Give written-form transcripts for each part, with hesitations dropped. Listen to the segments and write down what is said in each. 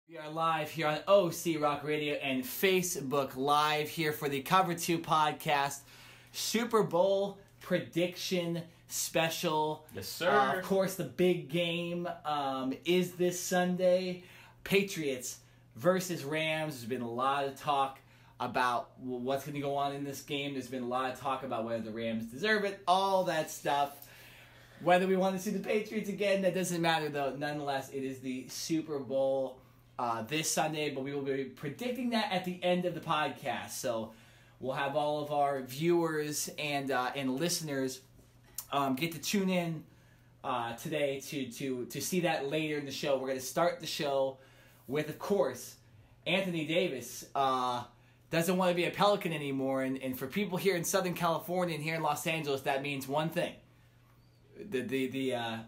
We are live here on OC Rock Radio and Facebook Live here for the Cover 2 podcast Super Bowl prediction special. Yes, sir. Of course, the big game is this Sunday. Patriots versus Rams. There's been a lot of talk about what's going to go on in this game. There's been a lot of talk about whether the Rams deserve it, all that stuff. Whether we want to see the Patriots again, that doesn't matter though. Nonetheless, it is the Super Bowl this Sunday, but we will be predicting that at the end of the podcast. So we'll have all of our viewers and listeners get to tune in today to see that later in the show. We're going to start the show with, of course, Anthony Davis doesn't want to be a Pelican anymore, and for people here in Southern California and here in Los Angeles, that means one thing: the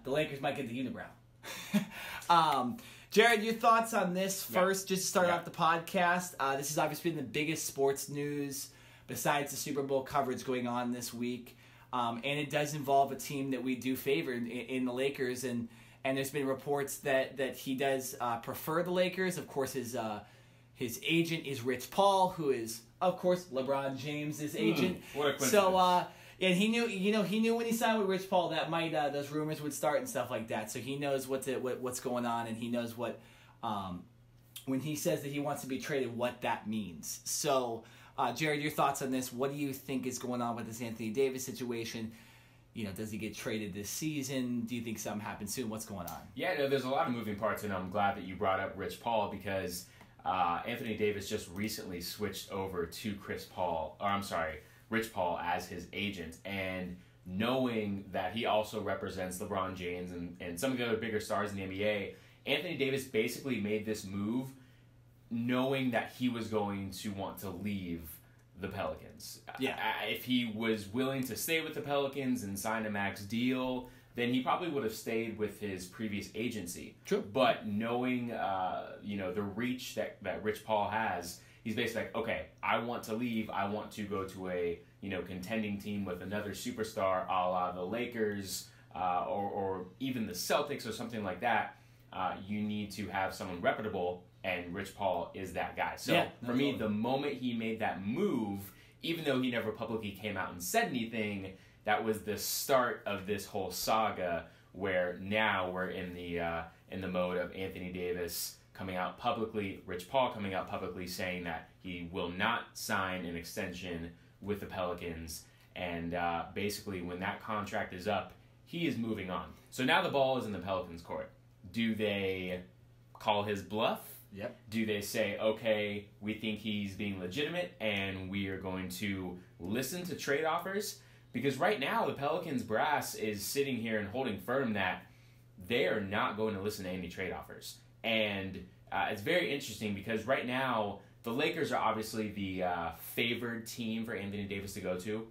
Lakers might get the Unibrow. Jared, your thoughts on this first, just to start off the podcast. This has obviously been the biggest sports news besides the Super Bowl coverage going on this week. And it does involve a team that we do favor in the Lakers. And there's been reports that he does prefer the Lakers. Of course, his agent is Rich Paul, who is, of course, LeBron James' agent. What a coincidence. So, and he knew when he signed with Rich Paul that those rumors would start and stuff like that. So he knows what's going on, and he knows what when he says that he wants to be traded, what that means. So, Jared, your thoughts on this? What do you think is going on with this Anthony Davis situation? Does he get traded this season? Do you think something happens soon? What's going on? Yeah, no, there's a lot of moving parts, and I'm glad that you brought up Rich Paul because Anthony Davis just recently switched over to Rich Paul as his agent, and knowing that he also represents LeBron James and some of the other bigger stars in the NBA, Anthony Davis basically made this move knowing that he was going to want to leave the Pelicans. Yeah. If he was willing to stay with the Pelicans and sign a max deal, then he probably would have stayed with his previous agency. True. But knowing the reach that Rich Paul has, he's basically like, okay, I want to leave. I want to go to a contending team with another superstar, a la the Lakers or even the Celtics or something like that. You need to have someone reputable, and Rich Paul is that guy. So for me, the moment he made that move, even though he never publicly came out and said anything, that was the start of this whole saga. Where now we're in the mode of Anthony Davis coming out publicly, Rich Paul coming out publicly saying that he will not sign an extension with the Pelicans, and basically when that contract is up, he is moving on. So now the ball is in the Pelicans' court. Do they call his bluff? Yep. Do they say, okay, we think he's being legitimate and we are going to listen to trade offers? Because right now the Pelicans brass is sitting here and holding firm that they are not going to listen to any trade offers. And it's very interesting because right now the Lakers are obviously the favored team for Anthony Davis to go to.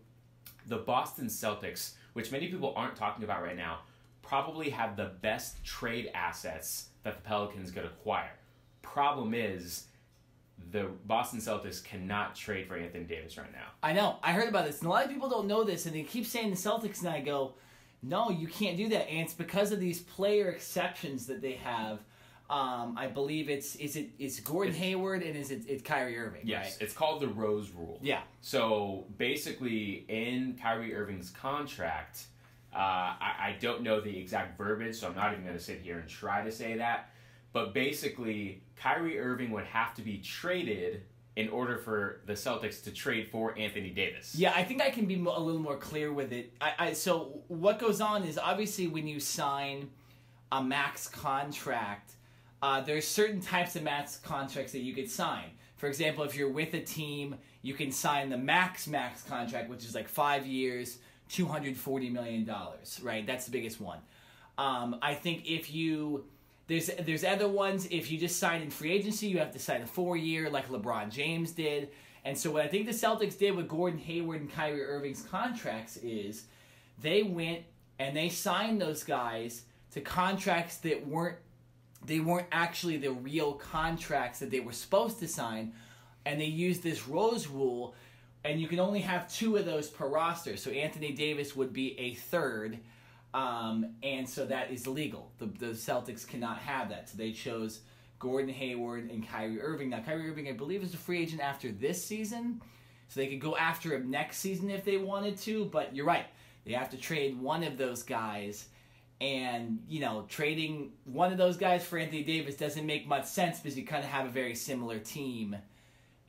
The Boston Celtics, which many people aren't talking about right now, probably have the best trade assets that the Pelicans could acquire. Problem is, the Boston Celtics cannot trade for Anthony Davis right now. I know. I heard about this, and a lot of people don't know this, and they keep saying the Celtics, and I go, no, you can't do that. And it's because of these player exceptions that they have. I believe it's Gordon Hayward and it's Kyrie Irving. Yes, right? It's called the Rose Rule. Yeah. So basically, in Kyrie Irving's contract, I don't know the exact verbiage, so I'm not even going to sit here and try to say that. But basically, Kyrie Irving would have to be traded in order for the Celtics to trade for Anthony Davis. Yeah, I think I can be a little more clear with it. So what goes on is obviously when you sign a max contract, there's certain types of max contracts that you could sign. For example, if you're with a team, you can sign the max contract, which is like 5 years, $240 million, right? That's the biggest one. I think if you... There's other ones, if you just sign in free agency, you have to sign a 4-year like LeBron James did. And so what I think the Celtics did with Gordon Hayward and Kyrie Irving's contracts is they went and they signed those guys to contracts that weren't actually the real contracts that they were supposed to sign, and they used this Rose Rule, and you can only have 2 of those per roster. So Anthony Davis would be a third, and so that is legal. The Celtics cannot have that, so they chose Gordon Hayward, and Kyrie Irving. Now, Kyrie Irving, I believe, is a free agent after this season, so they could go after him next season if they wanted to, but you're right. They have to trade one of those guys, and, trading one of those guys for Anthony Davis doesn't make much sense because you kind of have a very similar team.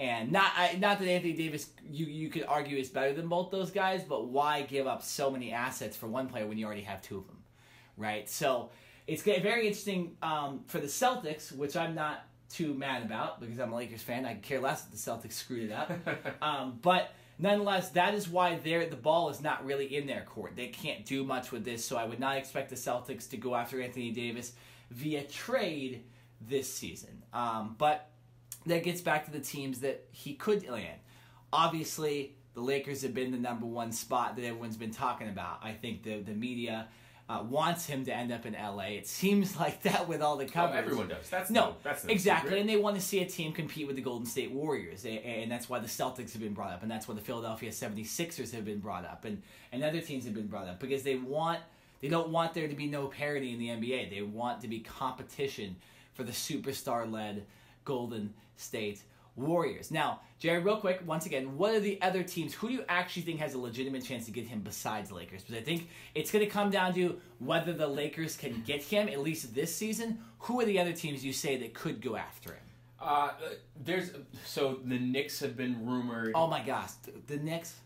And not that Anthony Davis, you could argue, is better than both those guys, but why give up so many assets for one player when you already have two of them, right? So it's very interesting for the Celtics, which I'm not too mad about because I'm a Lakers fan. I could care less if the Celtics screwed it up. But nonetheless, that is why the ball is not really in their court. They can't do much with this, so I would not expect the Celtics to go after Anthony Davis via trade this season. But that gets back to the teams that he could land. Obviously, the Lakers have been the number one spot that everyone's been talking about. I think the media wants him to end up in LA. It seems like that with all the coverage. Everyone does. That's exactly. secret. And they want to see a team compete with the Golden State Warriors. And that's why the Celtics have been brought up. And that's why the Philadelphia 76ers have been brought up. And other teams have been brought up. Because they don't want there to be no parity in the NBA. They want to be competition for the superstar-led Golden State Warriors. Now, Jared, real quick, once again, what are the other teams? Who do you actually think has a legitimate chance to get him besides the Lakers? Because I think it's going to come down to whether the Lakers can get him, at least this season. Who are the other teams you say that could go after him? So the Knicks have been rumored. Oh my gosh, the Knicks.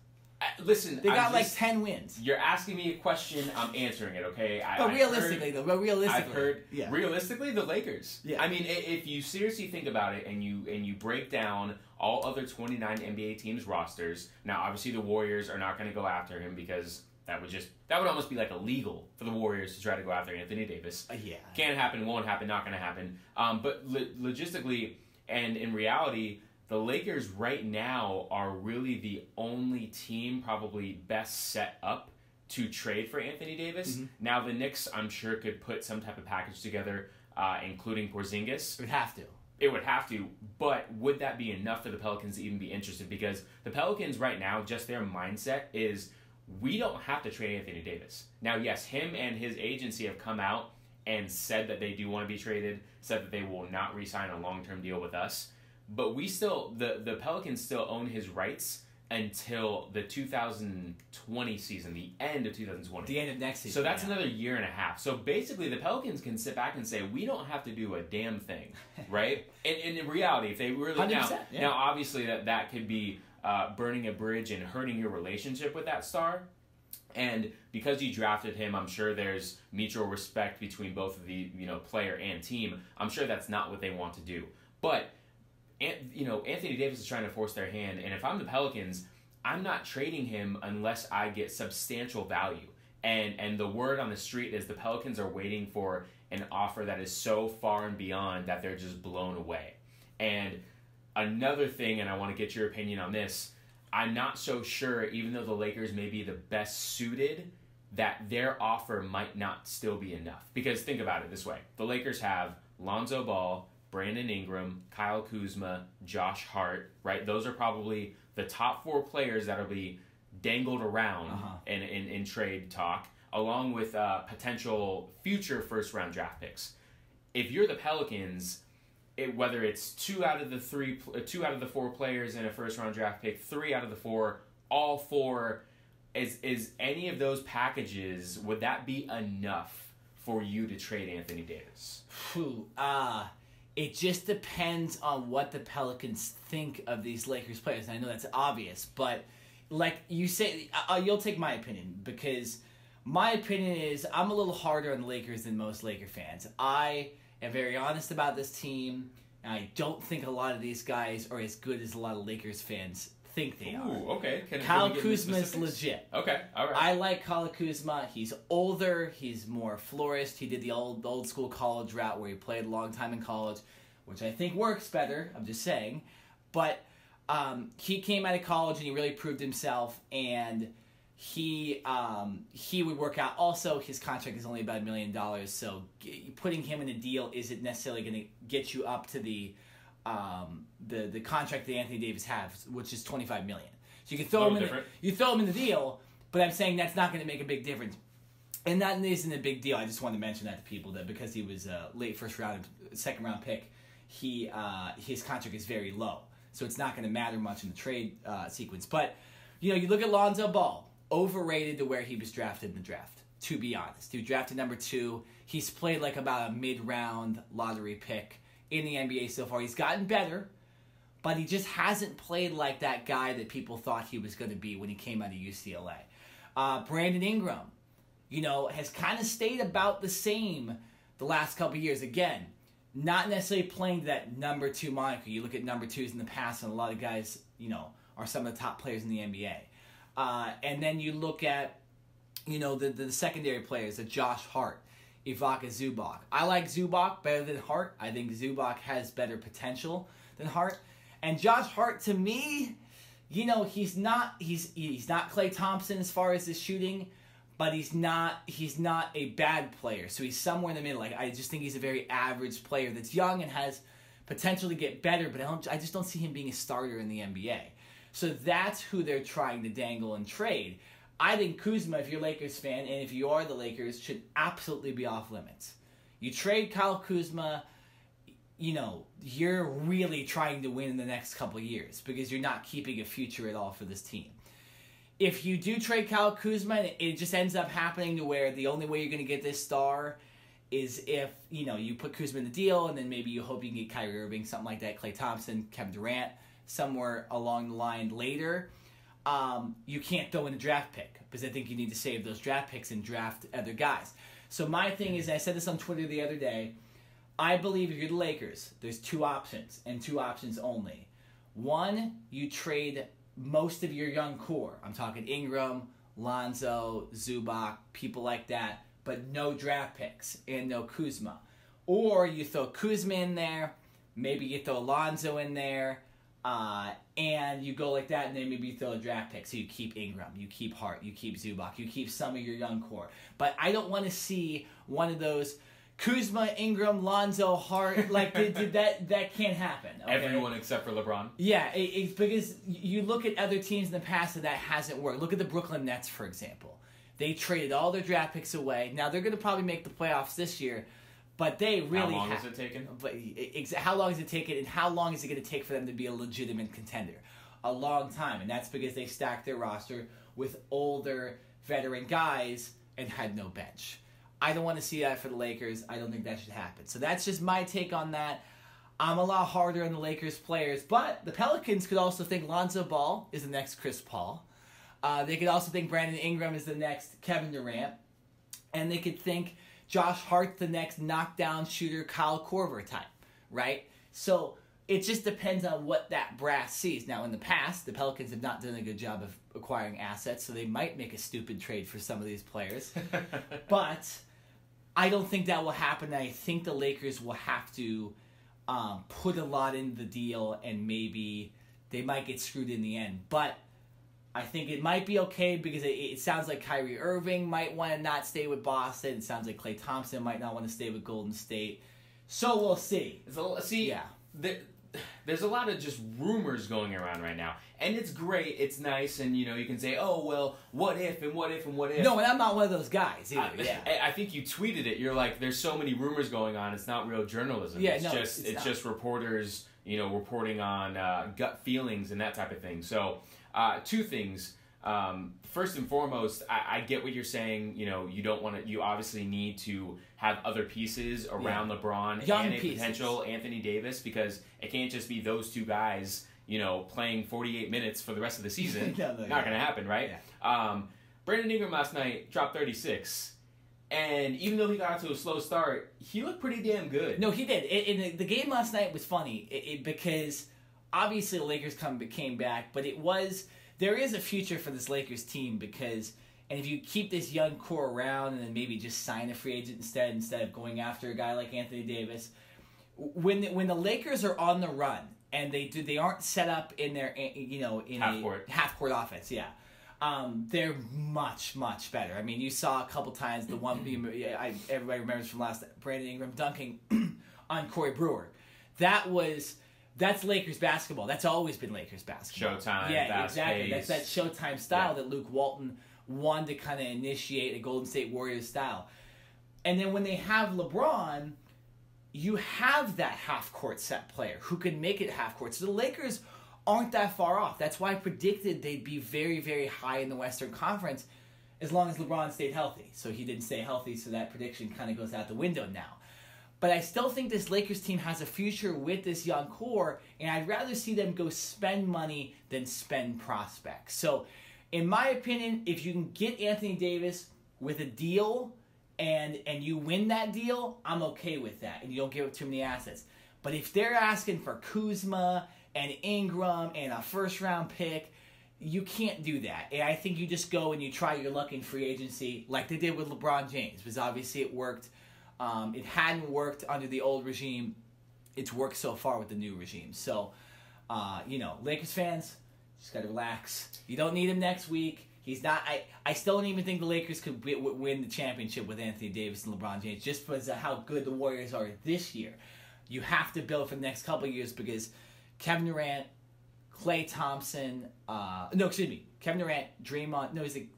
Listen, they got like 10 wins. You're asking me a question, I'm answering it, okay? Realistically, realistically, the Lakers. Yeah. I mean, if you seriously think about it and you break down all other 29 NBA teams' rosters, now obviously the Warriors are not going to go after him because that would almost be like illegal for the Warriors to try to go after Anthony Davis. Yeah. Can't happen, won't happen, not going to happen. But logistically and in reality, the Lakers right now are really the only team probably best set up to trade for Anthony Davis. Mm-hmm. Now, the Knicks, I'm sure, could put some type of package together, including Porzingis. It would have to, but would that be enough for the Pelicans to even be interested? Because the Pelicans right now, just their mindset is, we don't have to trade Anthony Davis. Now, yes, him and his agency have come out and said that they do want to be traded, said that they will not re-sign a long-term deal with us. But we still, the Pelicans still own his rights until the 2020 season, the end of 2020. The end of next season. So that's another year and a half. So basically, the Pelicans can sit back and say, we don't have to do a damn thing, right? And in reality, if they really... Now, obviously, that could be burning a bridge and hurting your relationship with that star. And because you drafted him, I'm sure there's mutual respect between both of the player and team. I'm sure that's not what they want to do. But... Anthony Davis is trying to force their hand, and if I'm the Pelicans, I'm not trading him unless I get substantial value. And the word on the street is the Pelicans are waiting for an offer that is so far and beyond that they're just blown away. And another thing, and I want to get your opinion on this, I'm not so sure, even though the Lakers may be the best suited, that their offer might not still be enough. Because think about it this way. The Lakers have Lonzo Ball, Brandon Ingram, Kyle Kuzma, Josh Hart, right? Those are probably the top four players that will be dangled around in trade talk, along with potential future first-round draft picks. If you're the Pelicans, whether it's two out of the four players in a first-round draft pick, 3 out of the 4, all 4, is any of those packages, would that be enough for you to trade Anthony Davis? It just depends on what the Pelicans think of these Lakers players. And I know that's obvious, but like you say, you'll take my opinion, because my opinion is I'm a little harder on the Lakers than most Laker fans. I am very honest about this team, and I don't think a lot of these guys are as good as a lot of Lakers fans think they are. Ooh, okay. Kyle Kuzma is legit. Okay, all right. I like Kyle Kuzma. He's older. He's more florist. He did the old school college route where he played a long time in college, which I think works better. I'm just saying. But he came out of college and he really proved himself, and he would work out. Also, his contract is only about $1 million, so putting him in a deal isn't necessarily going to get you up to the contract that Anthony Davis has, which is $25 million. So you can throw him in the deal, but I'm saying that's not going to make a big difference. And that isn't a big deal. I just wanted to mention that to people, that because he was a late second round pick his contract is very low, so it's not going to matter much in the trade sequence. But you look at Lonzo Ball, overrated to where he was drafted in the draft. To be honest, he was drafted number 2. He's played like about a mid-round lottery pick in the NBA so far. He's gotten better, but he just hasn't played like that guy that people thought he was going to be when he came out of UCLA. Brandon Ingram, has kind of stayed about the same the last couple of years. Again, not necessarily playing that number 2 moniker. You look at number 2s in the past, and a lot of guys, are some of the top players in the NBA. And then you look at, the secondary players, Josh Hart, Ivica Zubac. I like Zubac better than Hart. I think Zubac has better potential than Hart. And Josh Hart, to me, he's not Klay Thompson as far as his shooting, but he's not a bad player. So he's somewhere in the middle. Like, I just think he's a very average player that's young and has potential to get better, but I just don't see him being a starter in the NBA. So that's who they're trying to dangle and trade. I think Kuzma, if you're a Lakers fan, and if you are the Lakers, should absolutely be off limits. You trade Kyle Kuzma, you're really trying to win in the next couple of years because you're not keeping a future at all for this team. If you do trade Kyle Kuzma, it just ends up happening to where the only way you're going to get this star is if, you put Kuzma in the deal, and then maybe you hope you can get Kyrie Irving, something like that, Klay Thompson, Kevin Durant, somewhere along the line later. You can't throw in a draft pick because I think you need to save those draft picks and draft other guys. So my thing is, I said this on Twitter the other day, I believe if you're the Lakers, there's 2 options and 2 options only. One, you trade most of your young core. I'm talking Ingram, Lonzo, Zubac, people like that, but no draft picks and no Kuzma. Or you throw Kuzma in there, maybe you throw Lonzo in there, and you go like that, and then maybe you throw a draft pick. So you keep Ingram, you keep Hart, you keep Zubac, you keep some of your young core. But I don't want to see one of those Kuzma, Ingram, Lonzo, Hart. Like that can't happen. Okay? Everyone except for LeBron. Yeah, it's because you look at other teams in the past and that hasn't worked. Look at the Brooklyn Nets, for example. They traded all their draft picks away. Now they're going to probably make the playoffs this year. But they really How long has it taken? But how long has it taken, and how long is it going to take for them to be a legitimate contender? A long time, and that's because they stacked their roster with older veteran guys and had no bench. I don't want to see that for the Lakers. I don't think that should happen. So that's just my take on that. I'm a lot harder on the Lakers players, but the Pelicans could also think Lonzo Ball is the next Chris Paul. They could also think Brandon Ingram is the next Kevin Durant, and they could think Josh Hart, the next knockdown shooter, Kyle Korver type, right? So it just depends on what that brass sees. Now, in the past, the Pelicans have not done a good job of acquiring assets, so they might make a stupid trade for some of these players. But I don't think that will happen. I think the Lakers will have to put a lot in the deal, and maybe they might get screwed in the end. But I think it might be okay because it sounds like Kyrie Irving might want to not stay with Boston. It sounds like Klay Thompson might not want to stay with Golden State. So we'll see. There's a lot of just rumors going around right now. And it's great. It's nice. And, you can say, oh, well, what if and what if and what if. No, and I'm not one of those guys either. I think you tweeted it. You're like, there's so many rumors going on. It's not real journalism. Yeah, it's just reporters, reporting on gut feelings and that type of thing. So 2 things. First and foremost, I get what you're saying. You don't want to. You obviously need to have other pieces around LeBron and a potential Anthony Davis because it can't just be those 2 guys. Playing 48 minutes for the rest of the season. Not going to happen, right? Yeah. Brandon Ingram last night dropped 36. And even though he got to a slow start, he looked pretty damn good. No, he did. And the game last night was funny because obviously the Lakers came back, but there is a future for this Lakers team because, and if you keep this young core around and then maybe just sign a free agent instead of going after a guy like Anthony Davis, when the Lakers are on the run and they aren't set up in their half court offense, they're much better. I mean, you saw a couple times the one everybody remembers from last Brandon Ingram dunking on Corey Brewer. That's Lakers basketball. That's always been Lakers basketball. Showtime, yeah, exactly. Pace. That's that Showtime style that Luke Walton wanted to kind of initiate a Golden State Warriors style. And then when they have LeBron, you have that half-court set player who can make it half-court. So the Lakers aren't that far off. That's why I predicted they'd be very, very high in the Western Conference as long as LeBron stayed healthy. So he didn't stay healthy, so that prediction kind of goes out the window now. But I still think this Lakers team has a future with this young core, and I'd rather see them go spend money than spend prospects. So, in my opinion, if you can get Anthony Davis with a deal and you win that deal, I'm okay with that, and you don't give up too many assets. But if they're asking for Kuzma and Ingram and a first-round pick, you can't do that. And I think you just go and you try your luck in free agency like they did with LeBron James, because obviously it worked. It hadn't worked under the old regime. It's worked so far with the new regime. So, Lakers fans, just got to relax. You don't need him next week. He's not. I still don't even think the Lakers could win the championship with Anthony Davis and LeBron James just because of how good the Warriors are this year. You have to build for the next couple of years because Kevin Durant, Klay Thompson, Kevin Durant, Draymond,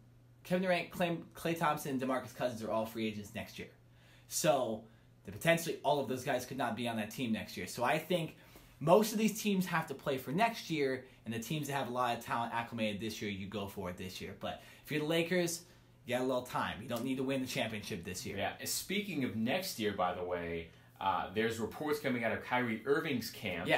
Kevin Durant, Klay Thompson, and DeMarcus Cousins are all free agents next year. So, potentially all of those guys could not be on that team next year. So I think most of these teams have to play for next year, and the teams that have a lot of talent acclimated this year, you go for it this year. But if you're the Lakers, you got a little time. You don't need to win the championship this year. Yeah, speaking of next year, by the way, there's reports coming out of Kyrie Irving's camp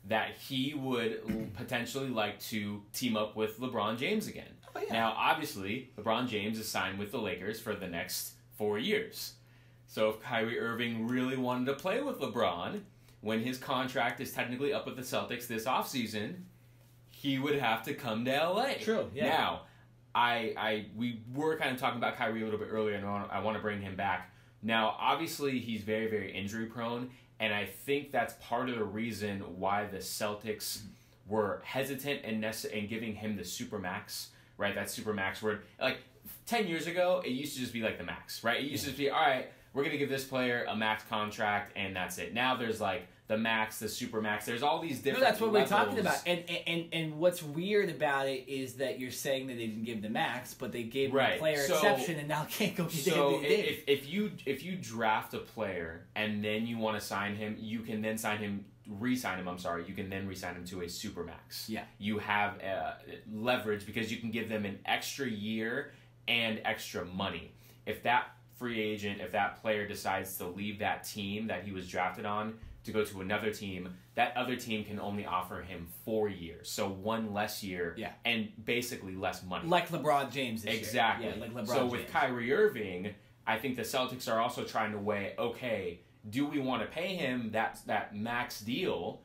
that he would potentially like to team up with LeBron James again. Oh, yeah. Now, obviously, LeBron James is signed with the Lakers for the next 4 years. So if Kyrie Irving really wanted to play with LeBron, when his contract is technically up with the Celtics this offseason, he would have to come to LA. True, yeah. Now, we were kind of talking about Kyrie a little bit earlier, and I want to bring him back. Now, obviously, he's very, very injury prone, and I think that's part of the reason why the Celtics were hesitant in giving him the supermax, right? That supermax word. Like, 10 years ago, it used to just be like the max, right? It used to just be, all right, we're going to give this player a max contract, and that's it. Now there's like the max, the super max. There's all these different that's what levels. we're talking about. And what's weird about it is that you're saying that they didn't give the max, but they gave the player exception, and now can't go get So if you draft a player and then you want to sign him, you can then re-sign him. You can then re-sign him to a super max. Yeah. You have leverage because you can give them an extra year and extra money. If that free agent, if that player decides to leave that team that he was drafted on to go to another team, that other team can only offer him 4 years. So one less year and basically less money. Like LeBron James this exactly. year. Yeah, like LeBron so James. With Kyrie Irving, I think the Celtics are also trying to weigh, okay, do we want to pay him that max deal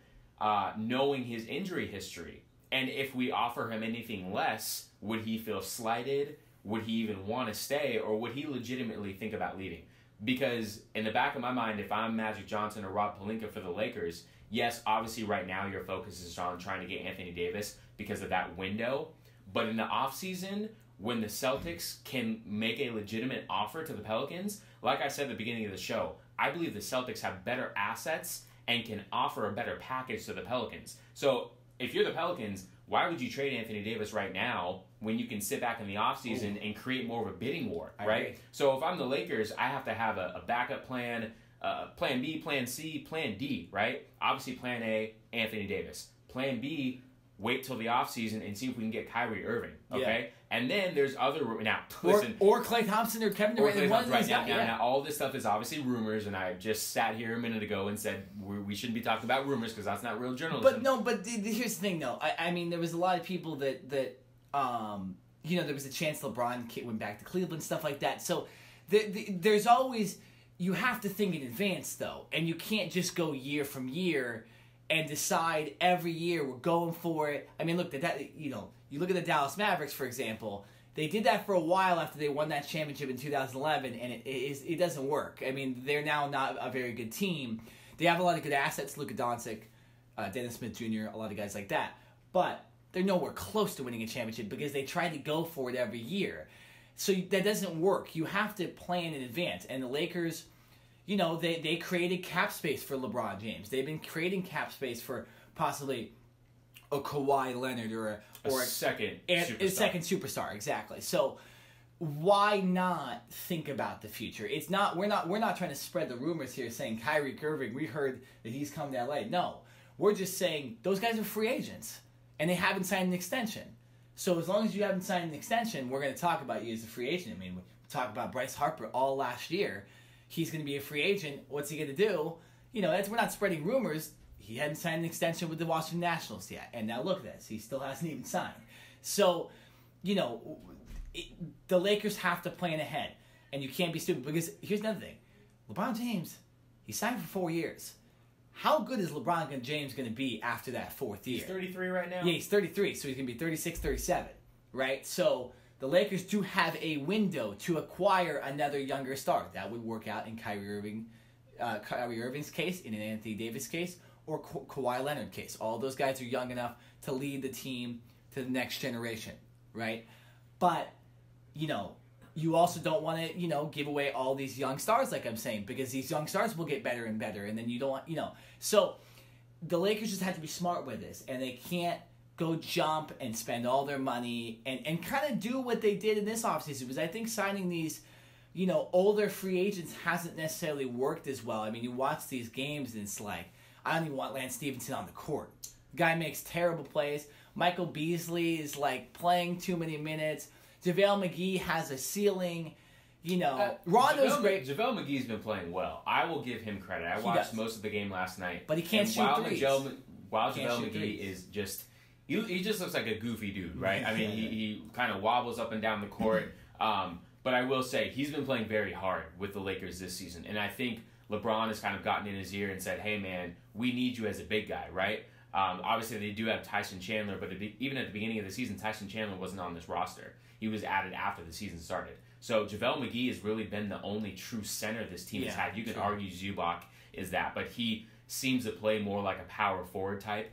knowing his injury history? And if we offer him anything less, would he feel slighted? Would he even want to stay, or would he legitimately think about leaving? Because in the back of my mind, if I'm Magic Johnson or Rob Pelinka for the Lakers, yes, obviously right now your focus is on trying to get Anthony Davis because of that window. But in the offseason, when the Celtics can make a legitimate offer to the Pelicans, like I said at the beginning of the show, I believe the Celtics have better assets and can offer a better package to the Pelicans. So if you're the Pelicans, why would you trade Anthony Davis right now when you can sit back in the offseason and create more of a bidding war, right? So if I'm the Lakers, I have to have a backup plan, plan B, plan C, plan D, right? Obviously plan A, Anthony Davis. Plan B, wait till the offseason and see if we can get Kyrie Irving, okay? Yeah. And then there's other... Now, listen... Or Klay Thompson or Kevin Durant. Now, all this stuff is obviously rumors, and I just sat here a minute ago and said we shouldn't be talking about rumors because that's not real journalism. But here's the thing, though. I mean, there was a lot of people that there was a chance LeBron went back to Cleveland, stuff like that. So there's always... You have to think in advance, though, and you can't just go year from year and decide every year we're going for it. I mean, look, you look at the Dallas Mavericks, for example. They did that for a while after they won that championship in 2011, and it doesn't work. I mean, they're now not a very good team. They have a lot of good assets, Luka Doncic, Dennis Smith Jr., a lot of guys like that. But they're nowhere close to winning a championship because they try to go for it every year. So that doesn't work. You have to plan in advance. And the Lakers... they created cap space for LeBron James. They've been creating cap space for possibly a Kawhi Leonard or a second superstar. Exactly. So why not think about the future? It's not we're not trying to spread the rumors here saying Kyrie Irving, we heard that he's coming to LA. No. We're just saying those guys are free agents and they haven't signed an extension. So as long as you haven't signed an extension, we're going to talk about you as a free agent. I mean, we talked about Bryce Harper all last year. He's going to be a free agent. What's he going to do? You know, we're not spreading rumors. He hadn't signed an extension with the Washington Nationals yet. And now look at this. He still hasn't even signed. So, you know, the Lakers have to plan ahead. And you can't be stupid. Because here's another thing. LeBron James, he signed for 4 years. How good is LeBron James going to be after that 4th year? He's 33 right now? Yeah, he's 33. So he's going to be 36, 37. Right? So the Lakers do have a window to acquire another younger star. That would work out in Kyrie Irving's case, in an Anthony Davis case, or Kawhi Leonard case. All those guys are young enough to lead the team to the next generation, right? But, you know, you also don't want to, you know, give away all these young stars, like I'm saying, because these young stars will get better and better, and then you don't want, you know. So the Lakers just have to be smart with this, and they can't go jump and spend all their money and kind of do what they did in this offseason, because I think signing these, you know, older free agents hasn't necessarily worked as well. I mean, you watch these games, and it's like, I don't even want Lance Stevenson on the court. Guy makes terrible plays. Michael Beasley is, like, playing too many minutes. JaVale McGee has a ceiling. You know, Rondo's great. JaVale McGee's been playing well. I will give him credit. I watched most of the game last night. But he can't shoot threes. While JaVale McGee is just... He just looks like a goofy dude, right? I mean, he kind of wobbles up and down the court. But I will say, he's been playing very hard with the Lakers this season. And I think LeBron has kind of gotten in his ear and said, hey, man, we need you as a big guy, right? Obviously, they do have Tyson Chandler, but even at the beginning of the season, Tyson Chandler wasn't on this roster. He was added after the season started. So JaVale McGee has really been the only true center this team has had. You can argue Zubac is that, but he seems to play more like a power forward type.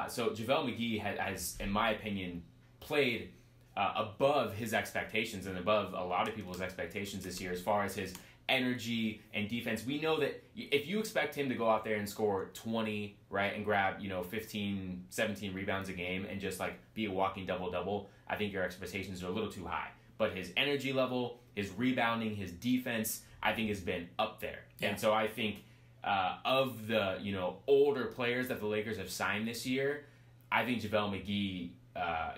So JaVale McGee has, in my opinion, played above his expectations and above a lot of people's expectations this year as far as his energy and defense. We know that if you expect him to go out there and score 20, right, and grab, you know, 15, 17 rebounds a game and just, like, be a walking double-double, I think your expectations are a little too high. But his energy level, his rebounding, his defense, I think has been up there. Yeah. And so I think of the, you know, older players that the Lakers have signed this year, I think JaVale McGee,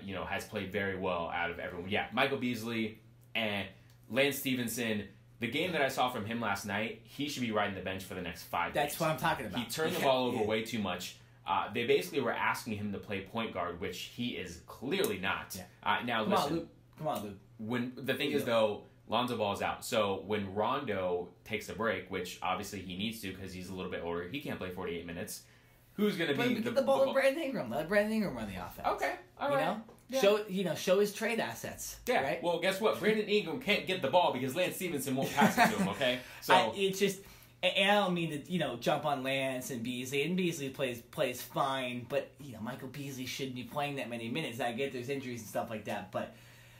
you know, has played very well out of everyone. Yeah, Michael Beasley and Lance Stevenson. The game that I saw from him last night, he should be riding the bench for the next 5 That's games. what I'm talking about. He turned the ball over way too much. They basically were asking him to play point guard, which he is clearly not. Yeah. Now, listen. Come on, Luke. When the thing is, though, Lonzo Ball's out. So when Rondo takes a break, which obviously he needs to because he's a little bit older, he can't play 48 minutes. Who's going to be get the ball to Brandon Ingram? Let Brandon Ingram run the offense. Okay, all right. Show his trade assets. Yeah. Right? Well, guess what? Brandon Ingram can't get the ball because Lance Stevenson won't pass it to him. Okay. So it's just, and I don't mean to, you know, jump on Lance and Beasley. And Beasley plays fine, but you know, Michael Beasley shouldn't be playing that many minutes. I get there's injuries and stuff like that, but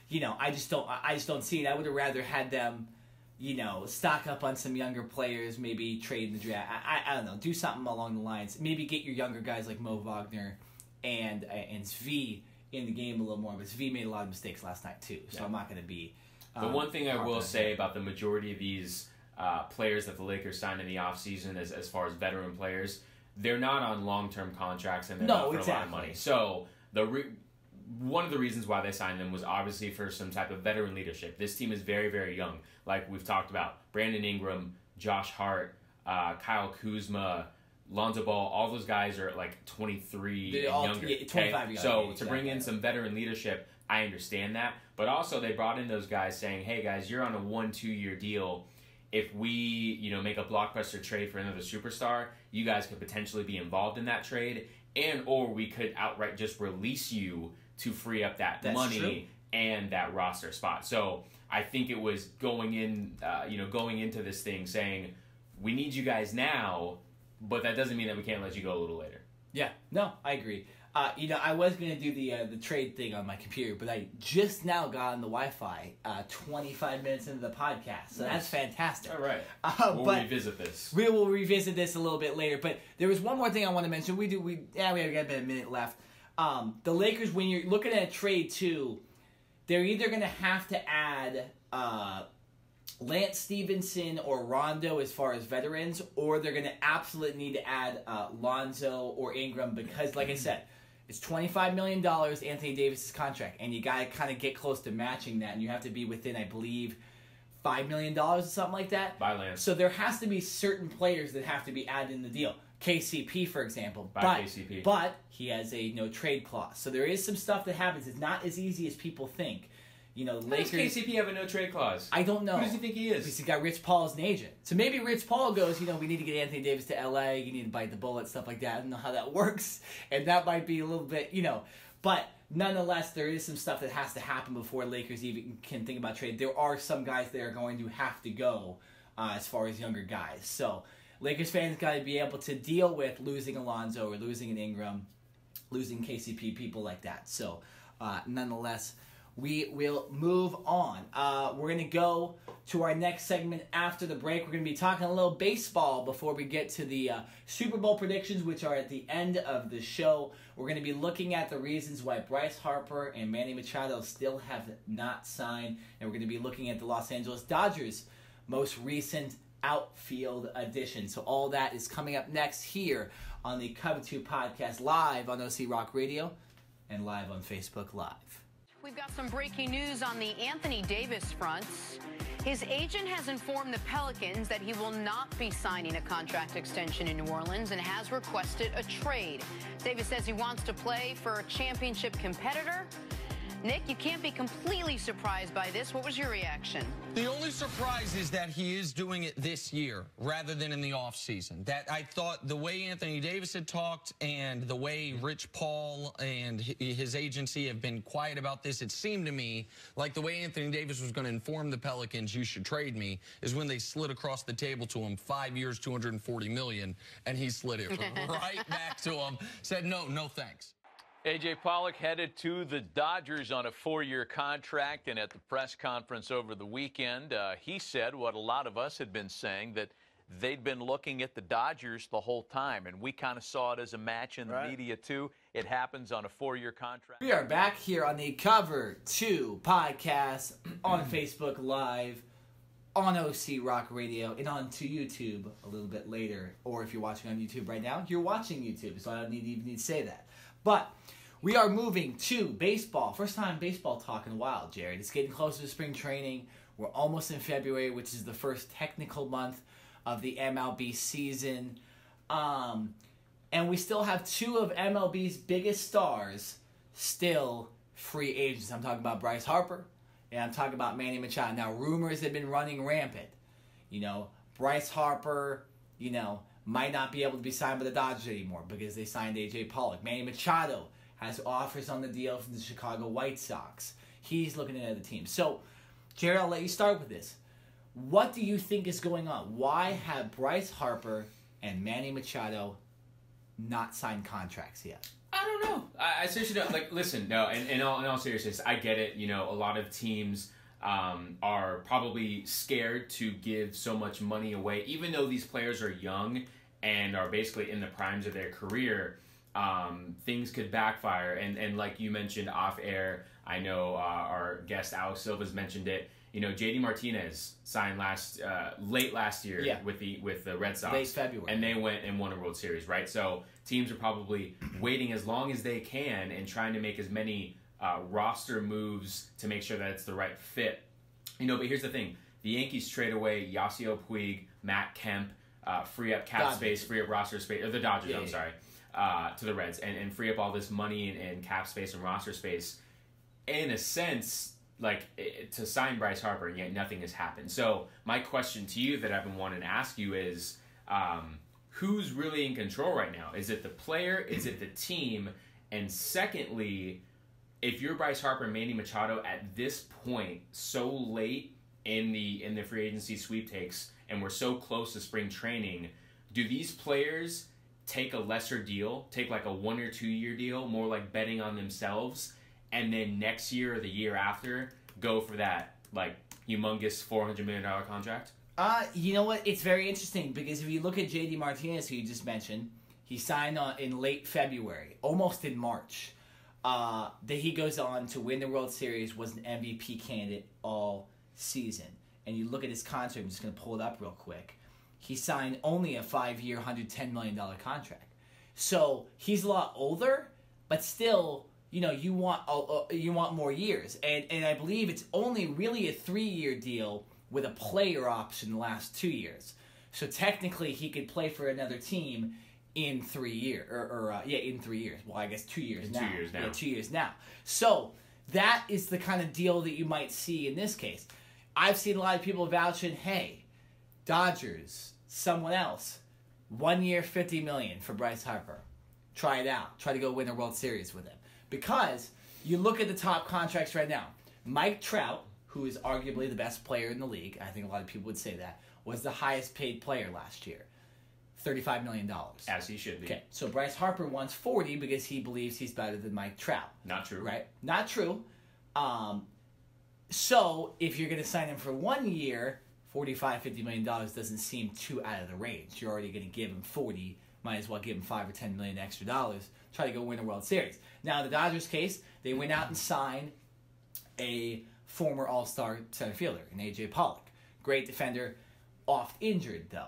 you know, I just don't see it. I would have rather had them, you know, stock up on some younger players, maybe trade in the draft. I don't know, do something along the lines. Maybe get your younger guys like Mo Wagner and Svi in the game a little more. But Svi made a lot of mistakes last night too, so I'm not going to be. The one thing I will say about the majority of these players that the Lakers signed in the offseason as far as veteran players, they're not on long-term contracts and they're not for a lot of money. So one of the reasons why they signed them was obviously for some type of veteran leadership. This team is very, very young. Like we've talked about, Brandon Ingram, Josh Hart, Kyle Kuzma, Lonzo Ball, all those guys are like 23 and younger. 25 younger. So to bring in some veteran leadership, I understand that. But also they brought in those guys saying, hey guys, you're on a 1-2 year deal. If we, you know, make a blockbuster trade for another superstar, you guys could potentially be involved in that trade, and or we could outright just release you to free up that money and that roster spot. So I think it was going into this thing saying, we need you guys now, but that doesn't mean that we can't let you go a little later. Yeah, no, I agree. You know, I was going to do the trade thing on my computer, but I just now got on the Wi-Fi 25 minutes into the podcast, so that's fantastic. All right. We'll revisit this. We will revisit this a little bit later, but there was one more thing I want to mention. We have got a minute left. The Lakers, when you're looking at a trade too, they're either going to have to add Lance Stevenson or Rondo as far as veterans, or they're going to absolutely need to add Lonzo or Ingram because, like I said, it's $25 million Anthony Davis' contract, and you got to kind of get close to matching that, and you have to be within, I believe, $5 million or something like that. By Lance. So there has to be certain players that have to be added in the deal. KCP, for example. KCP. But he has a no-trade clause. So there is some stuff that happens. It's not as easy as people think. You know, Lakers. Does KCP have a no-trade clause? I don't know. Who does he think he is? Because he's got Rich Paul as an agent. So maybe Rich Paul goes, you know, we need to get Anthony Davis to L.A., you need to bite the bullet, stuff like that. I don't know how that works. And that might be a little bit, you know. But nonetheless, there is some stuff that has to happen before Lakers even can think about trade. There are some guys that are going to have to go as far as younger guys. So Lakers fans got to be able to deal with losing Alonzo or losing an Ingram, losing KCP, people like that. So nonetheless, we will move on. We're going to go to our next segment after the break. We're going to be talking a little baseball before we get to the Super Bowl predictions, which are at the end of the show. We're going to be looking at the reasons why Bryce Harper and Manny Machado still have not signed. And we're going to be looking at the Los Angeles Dodgers' most recent outfield addition. So all that is coming up next here on the Cover 2 podcast, live on OC Rock Radio and live on Facebook Live. We've got some breaking news on the Anthony Davis front. His agent has informed the Pelicans that he will not be signing a contract extension in New Orleans and has requested a trade. Davis says he wants to play for a championship competitor. Nick, you can't be completely surprised by this. What was your reaction? The only surprise is that he is doing it this year rather than in the offseason. That I thought the way Anthony Davis had talked and the way Rich Paul and his agency have been quiet about this, it seemed to me like the way Anthony Davis was going to inform the Pelicans, you should trade me, is when they slid across the table to him 5 years, $240 million, and he slid it right back to him, said, no thanks. A.J. Pollock headed to the Dodgers on a 4-year contract, and at the press conference over the weekend, he said what a lot of us had been saying, that they'd been looking at the Dodgers the whole time, and we kind of saw it as a match in the media, too. It happens on a 4-year contract. We are back here on the Cover 2 podcast on Facebook Live, on OC Rock Radio, and on to YouTube a little bit later. Or if you're watching on YouTube right now, you're watching YouTube, so I don't even need to say that. But we are moving to baseball. First time baseball talk in a while, Jared. It's getting closer to spring training. We're almost in February, which is the first technical month of the MLB season. And we still have two of MLB's biggest stars still free agents. I'm talking about Bryce Harper, and I'm talking about Manny Machado. Now, rumors have been running rampant. You know, Bryce Harper, you know, might not be able to be signed by the Dodgers anymore because they signed A.J. Pollock. Manny Machado has offers on the deal from the Chicago White Sox. He's looking at other teams. So, Jared, I'll let you start with this. What do you think is going on? Why have Bryce Harper and Manny Machado not signed contracts yet? I don't know. I seriously don't. Like, listen, no, in all seriousness, I get it. You know, a lot of teams are probably scared to give so much money away, even though these players are young and are basically in the primes of their career. Things could backfire, and like you mentioned off air, I know our guest Alex Silva's mentioned it. You know, JD Martinez signed late last year with the Red Sox, late February, and they went and won a World Series, right? So teams are probably waiting as long as they can and trying to make as many roster moves to make sure that it's the right fit. You know, but here's the thing: the Yankees trade away Yasiel Puig, Matt Kemp, free up cap space, free up roster space, or the Dodgers, to the Reds, and free up all this money and cap space and roster space. In a sense, like, to sign Bryce Harper, and yet nothing has happened. So my question to you that I've been wanting to ask you is, who's really in control right now? Is it the player? Is it the team? And secondly, if you're Bryce Harper and Manny Machado at this point, so late in the free agency sweepstakes, and we're so close to spring training, do these players take a lesser deal, take like a 1 or 2 year deal, more like betting on themselves, and then next year or the year after go for that like humongous $400 million contract? You know what? It's very interesting because if you look at JD Martinez, who you just mentioned, he signed in late February, almost in March. That he goes on to win the World Series, was an MVP candidate all season, and you look at his contract, I'm just going to pull it up real quick. He signed only a 5-year, $110 million contract. So he's a lot older, but still, you want more years. And I believe it's only really a 3-year deal with a player option the last 2 years. So technically, he could play for another team in 3 years, in 3 years. Well, I guess 2 years now. 2 years now. Yeah, 2 years now. So that is the kind of deal that you might see in this case. I've seen a lot of people vouching, hey, Dodgers, someone else, 1 year, $50 million for Bryce Harper. Try it out. Try to go win a World Series with him. Because you look at the top contracts right now. Mike Trout, who is arguably the best player in the league, I think a lot of people would say that, was the highest paid player last year. $35 million. As he should be. Okay, so Bryce Harper wants 40 because he believes he's better than Mike Trout. Not true. Right? Not true. So if you're going to sign him for 1 year, $50 million doesn't seem too out of the range. You're already going to give him 40. Might as well give him $5 or $10 million extra dollars. Try to go win a World Series. Now, in the Dodgers case, they went out and signed a former All-Star center fielder, an A.J. Pollock. Great defender, oft injured, though.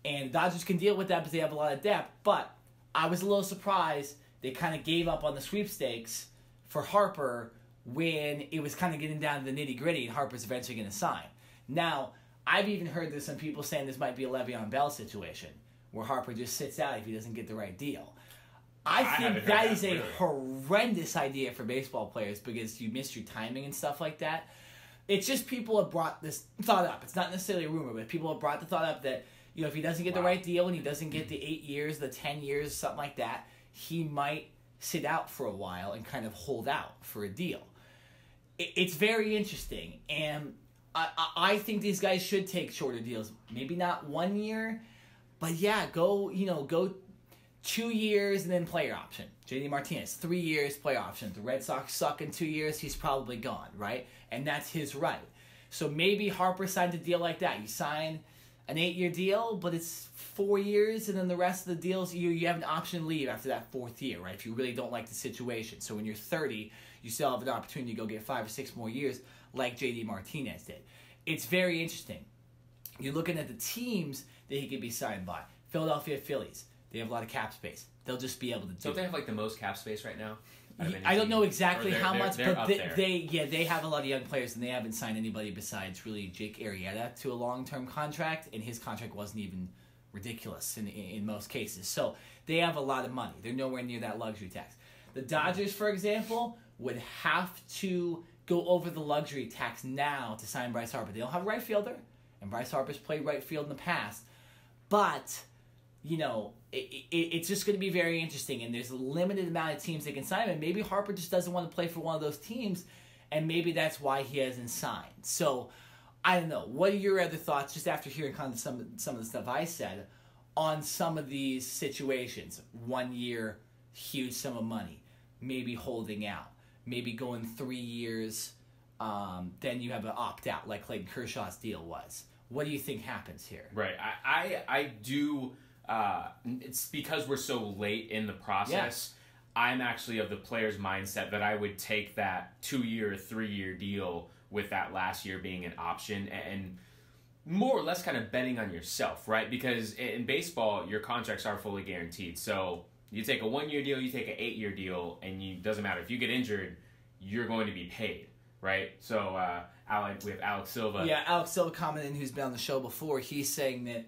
And the Dodgers can deal with that because they have a lot of depth. But I was a little surprised they kind of gave up on the sweepstakes for Harper when it was kind of getting down to the nitty-gritty and Harper's eventually going to sign. Now, I've even heard there's some people saying this might be a Le'Veon Bell situation where Harper just sits out if he doesn't get the right deal. I think that is a horrendous idea for baseball players because you miss your timing and stuff like that. It's just people have brought this thought up. It's not necessarily a rumor, but people have brought the thought up that if he doesn't get the right deal and he doesn't get the 8 years, the 10 years, something like that, he might sit out for a while and kind of hold out for a deal. It's very interesting, and I think these guys should take shorter deals. Maybe not 1 year, but yeah, go 2 years and then player option. JD Martinez, 3 years, player option. The Red Sox suck in 2 years, he's probably gone, right? And that's his right. So maybe Harper signed a deal like that. You sign an 8-year deal, but it's 4 years, and then the rest of the deals, you have an option to leave after that 4th year, right? If you really don't like the situation. So when you're 30, you still have an opportunity to go get 5 or 6 more years like JD Martinez did. It's very interesting. You're looking at the teams that he could be signed by. Philadelphia Phillies. They have a lot of cap space. They'll just be able to do Don't they have the most cap space right now? I don't know exactly how much, but they have a lot of young players, and they haven't signed anybody besides really Jake Arrieta to a long-term contract, and his contract wasn't even ridiculous in most cases. So they have a lot of money. They're nowhere near that luxury tax. The Dodgers, for example, would have to go over the luxury tax now to sign Bryce Harper. They don't have a right fielder, and Bryce Harper's played right field in the past, but it's just going to be very interesting, and there's a limited amount of teams that can sign him, and maybe Harper just doesn't want to play for one of those teams, and maybe that's why he hasn't signed. So, I don't know. What are your other thoughts, just after hearing kind of some of the stuff I said, on some of these situations? 1 year, huge sum of money, maybe holding out, maybe going 3 years, then you have an opt-out, like Clayton Kershaw's deal was. What do you think happens here? Right. I do... it's because we're so late in the process. Yeah. I'm actually of the player's mindset that I would take that 2-year, 3-year deal with that last year being an option and more or less kind of betting on yourself, right? Because in baseball, your contracts are fully guaranteed. So you take a 1-year deal, you take an 8-year deal, and it doesn't matter. If you get injured, you're going to be paid, right? So we have Alex Silva. Yeah, Alex Silva commented, who's been on the show before. He's saying that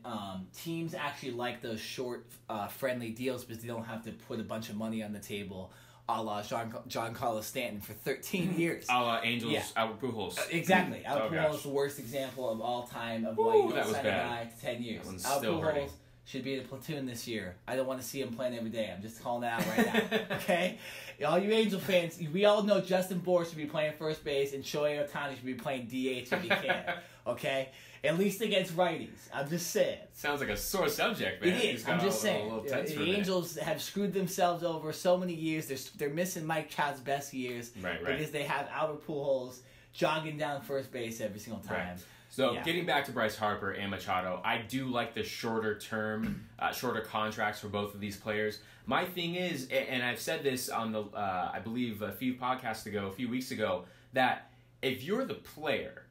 teams actually like those short, friendly deals because they don't have to put a bunch of money on the table, a la Giancarlo Stanton for 13 years. A la Angels, yeah. Albert Pujols. Exactly. Albert Pujols is the worst example of all time of why you don't sign a guy to 10 years. Albert Pujols should be in a platoon this year. I don't want to see him playing every day. I'm just calling that out right now. Okay? All you Angel fans, we all know Justin Bohr should be playing first base and Shohei Ohtani should be playing DH if he can. Okay? At least against righties. I'm just saying. Sounds like a sore subject, man. It is. I'm just saying. The Angels have screwed themselves over so many years. They're missing Mike Trout's best years. Right. Because they have Albert Pujols jogging down first base every single time. Right. So, getting back to Bryce Harper and Machado, I do like the shorter term, shorter contracts for both of these players. My thing is, and I've said this on the, I believe a few weeks ago, that if you're the player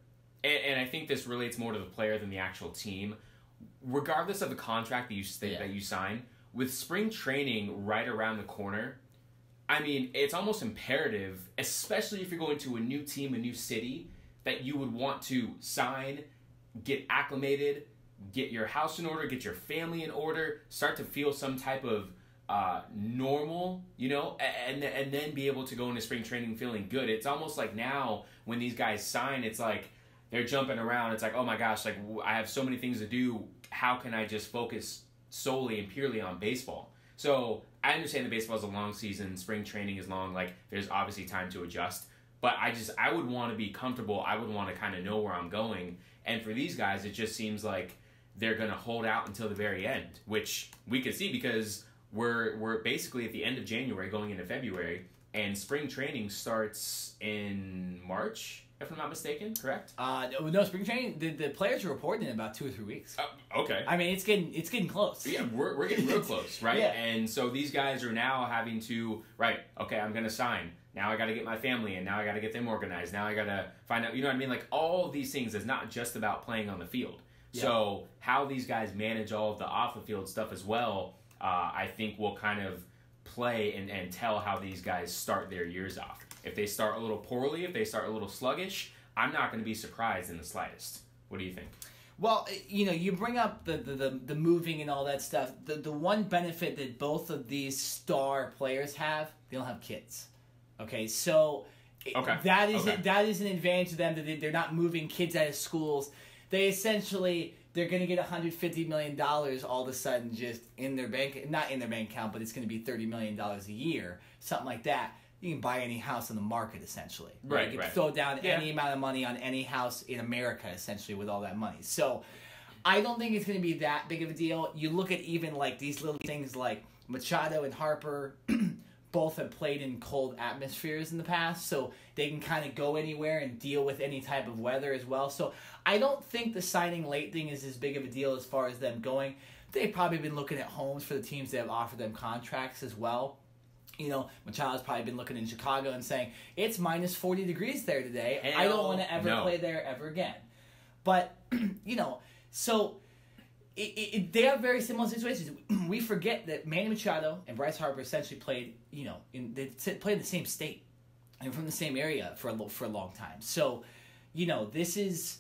and I think this relates more to the player than the actual team. Regardless of the contract that you sign, with spring training right around the corner, I mean, it's almost imperative, especially if you're going to a new team, a new city, that you would want to sign, get acclimated, get your house in order, get your family in order, start to feel some type of normal, and then be able to go into spring training feeling good. It's almost like now when these guys sign, it's like they're jumping around. It's like, oh my gosh, like I have so many things to do. How can I just focus solely and purely on baseball? So I understand that baseball is a long season, spring training is long, like there's obviously time to adjust, but I would want to be comfortable. I would want to kind of know where I'm going. And for these guys, it just seems like they're going to hold out until the very end, which we could see because we're basically at the end of January going into February, and spring training starts in March, if I'm not mistaken, correct? No, spring training, the players are reporting in about 2 or 3 weeks. Okay. I mean, it's getting close. Yeah, we're getting real close, right? Yeah. And so these guys are now having to, okay, I'm going to sign. Now I got to get my family in. Now I got to get them organized. Now I got to find out, you know what I mean? Like all of these things is not just about playing on the field. Yeah. So how these guys manage all of the off the field stuff as well, I think will kind of play and tell how these guys start their years off. If they start a little poorly, if they start a little sluggish, I'm not going to be surprised in the slightest. What do you think? Well, you bring up the moving and all that stuff. The one benefit that both of these star players have, they don't have kids. Okay, so that is an advantage to them that they're not moving kids out of schools. They're going to get $150 million all of a sudden just in their bank, not in their bank account, but it's going to be $30 million a year, something like that. You can buy any house on the market, essentially. Right, You can throw down any amount of money on any house in America, essentially, with all that money. So I don't think it's going to be that big of a deal. You look at even like these little things like Machado and Harper both have played in cold atmospheres in the past, so they can kind of go anywhere and deal with any type of weather as well. So I don't think the signing late thing is as big of a deal as far as them going. They've probably been looking at homes for the teams that have offered them contracts as well. Machado's probably been looking in Chicago and saying, it's minus 40 degrees there today. I don't want to ever play there ever again. But, so they have very similar situations. We forget that Manny Machado and Bryce Harper essentially played, they played in the same state and from the same area for a long time. So, this is,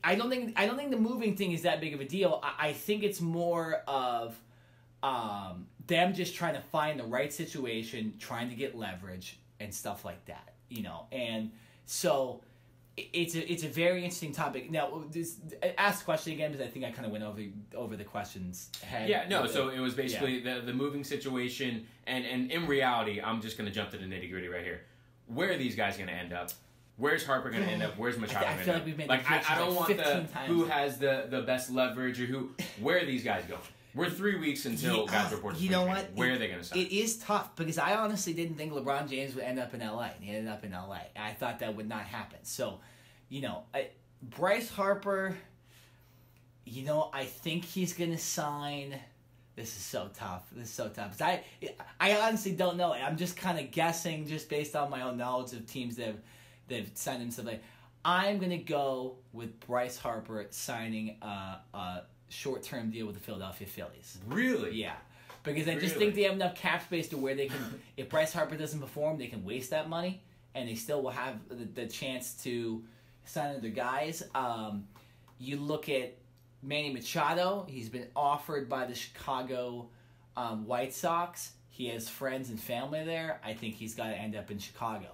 I don't think the moving thing is that big of a deal. I think it's more of them just trying to find the right situation, trying to get leverage and stuff like that, And so it's a very interesting topic. Now, ask the question again because I think I kind of went over the question's head. Yeah, no. So it was basically the moving situation, and in reality, I'm just going to jump to the nitty gritty right here. Where are these guys going to end up? Where's Harper going to end up? Where's Machado going to end up? We've made I don't want who has the best leverage or who. Where are these guys going? We're 3 weeks until guys report. You know what? Where are they going to sign? It is tough because I honestly didn't think LeBron James would end up in LA. And he ended up in LA. I thought that would not happen. So, Bryce Harper, I think he's going to sign. This is so tough. I honestly don't know. I'm just kind of guessing just based on my own knowledge of teams that have signed him. Stuff like I'm going to go with Bryce Harper signing a short-term deal with the Philadelphia Phillies. Really? Yeah. Because I just think they have enough cap space to where they can, if Bryce Harper doesn't perform, they can waste that money, and they still will have the chance to sign other guys. You look at Manny Machado. He's been offered by the Chicago White Sox. He has friends and family there. I think he's got to end up in Chicago.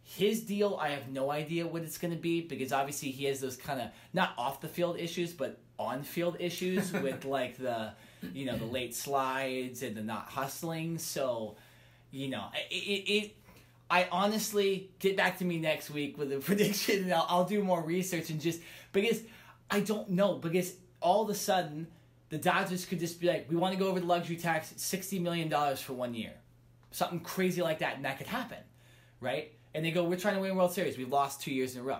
His deal, I have no idea what it's going to be because obviously he has those kind of, not off-the-field issues, but on-field issues with like the late slides and the not hustling. So, I honestly, get back to me next week with a prediction and I'll do more research and just, because I don't know, because all of a sudden the Dodgers could just be like, we want to go over the luxury tax, $60 million for 1 year. Something crazy like that, and that could happen, right? And they go, we're trying to win a World Series. We've lost 2 years in a row.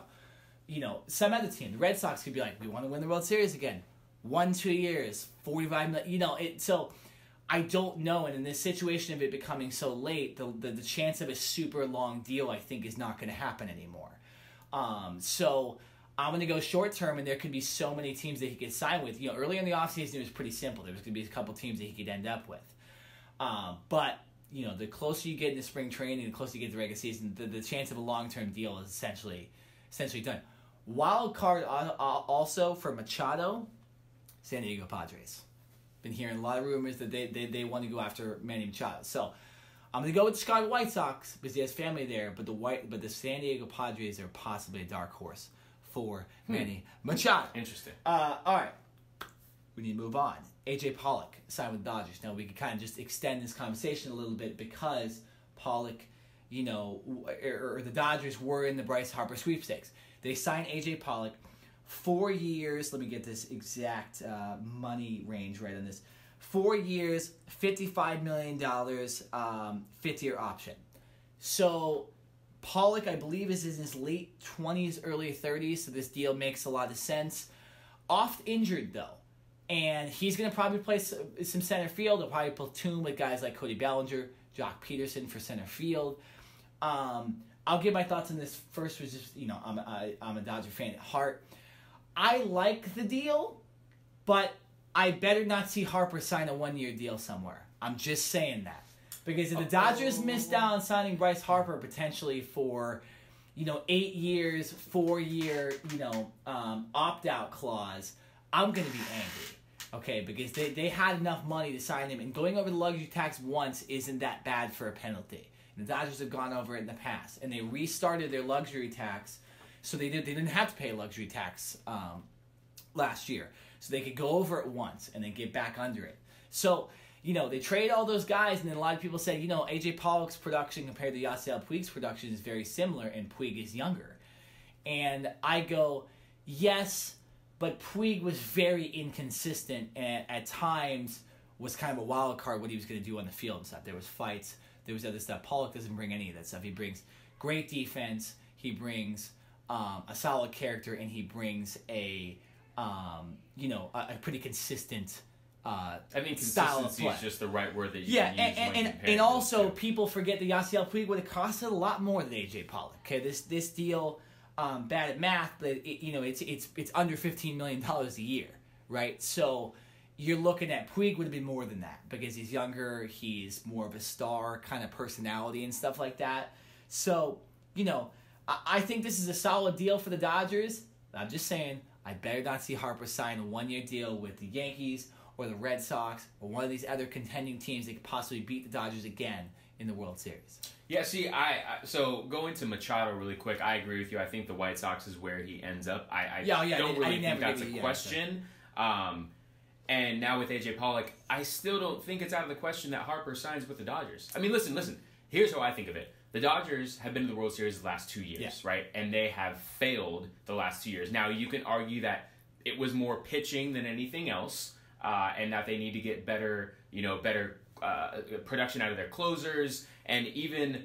Some other team, the Red Sox could be like, we want to win the World Series again. 2 years, $45 million. So I don't know. And in this situation of it becoming so late, the chance of a super long deal, I think, is not going to happen anymore. So I'm going to go short term, and there could be so many teams that he could sign with. Earlier in the offseason, it was pretty simple. There was going to be a couple teams that he could end up with. But, the closer you get into spring training, the closer you get to the regular season, the chance of a long-term deal is essentially done. Wild card also for Machado, San Diego Padres. Been hearing a lot of rumors that they want to go after Manny Machado. So I'm going to go with the Chicago White Sox because he has family there, but the San Diego Padres are possibly a dark horse for Manny Machado. Interesting. All right. We need to move on. A.J. Pollock signed with the Dodgers. Now, we can kind of just extend this conversation a little bit because Pollock, or the Dodgers were in the Bryce Harper sweepstakes. They signed A.J. Pollock 4 years. Let me get this exact money range right on this. 4 years, $55 million, 5th-year option. So Pollock, I believe, is in his late 20s, early 30s, so this deal makes a lot of sense. Oft injured, though. And he's going to probably play some center field. He'll probably platoon with guys like Cody Bellinger, Jock Peterson for center field. I'll give my thoughts on this. First was just, I'm a Dodger fan at heart. I like the deal, but I better not see Harper sign a 1-year deal somewhere. I'm just saying that. Because if the Dodgers missed out on signing Bryce Harper potentially for, 8 years, 4-year, opt-out clause, I'm going to be angry, okay? Because they had enough money to sign him, and going over the luxury tax once isn't that bad for a penalty. And the Dodgers have gone over it in the past, and they restarted their luxury tax, so they didn't have to pay a luxury tax last year. So they could go over it once and then get back under it. So, they trade all those guys, and then a lot of people say, A.J. Pollock's production compared to Yasiel Puig's production is very similar, and Puig is younger. And I go, yes, but Puig was very inconsistent and at times was kind of a wild card what he was going to do on the field and stuff. There was fights. There was other stuff. Pollock doesn't bring any of that stuff. He brings great defense. He brings a solid character, and he brings a pretty consistent I think style of consistency play. is just the right word that you Yeah, can use and also people forget that Yasiel Puig would have costed a lot more than A.J. Pollock. Okay, this deal, bad at math, but it's under $15 million a year, right? So you're looking at Puig would have been more than that because he's younger, he's more of a star kind of personality and stuff like that. So I think this is a solid deal for the Dodgers. I'm just saying, I better not see Harper sign a 1-year deal with the Yankees or the Red Sox or one of these other contending teams that could possibly beat the Dodgers again in the World Series. Yeah, see, so going to Machado really quick, I agree with you. I think the White Sox is where he ends up. I don't really think that's a question. And now with A.J. Pollock, I still don't think it's out of the question that Harper signs with the Dodgers. I mean, listen. Here's how I think of it. The Dodgers have been in the World Series the last 2 years, right? And they have failed the last 2 years. Now, you can argue that it was more pitching than anything else, and that they need to get better production out of their closers, and even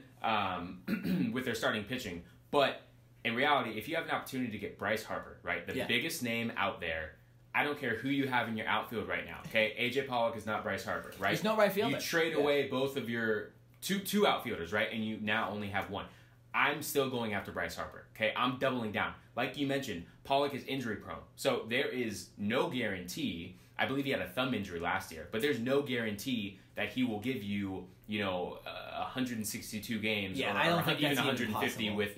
with their starting pitching. But in reality, if you have an opportunity to get Bryce Harper, right, the biggest name out there, I don't care who you have in your outfield right now, okay? A.J. Pollock is not Bryce Harper, right? There's no right fielder. You trade away both of your two outfielders, right, and you now only have one. I'm still going after Bryce Harper, okay? I'm doubling down. Like you mentioned, Pollock is injury prone, so there is no guarantee. I believe he had a thumb injury last year, but there's no guarantee that he will give you, 162 games, or I don't think even that's 150 even with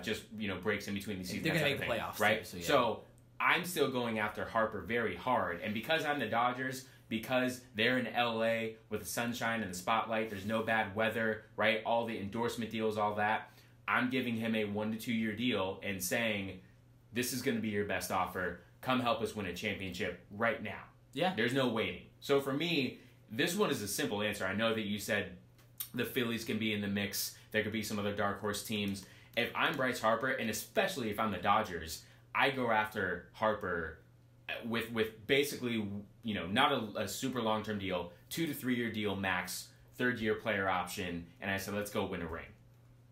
just breaks in between the seasons. They're going to make the playoffs, right? Too, So I'm still going after Harper very hard, and because I'm the Dodgers, because they're in LA with the sunshine and the spotlight, there's no bad weather, right? All the endorsement deals, all that. I'm giving him a 1 to 2 year deal and saying, this is going to be your best offer. Come help us win a championship right now. Yeah. There's no waiting. So for me, this one is a simple answer. I know that you said the Phillies can be in the mix. There could be some other dark horse teams. If I'm Bryce Harper, and especially if I'm the Dodgers, I go after Harper with basically, not a super long-term deal, 2 to 3 year deal max, 3rd year player option, and I said, let's go win a ring.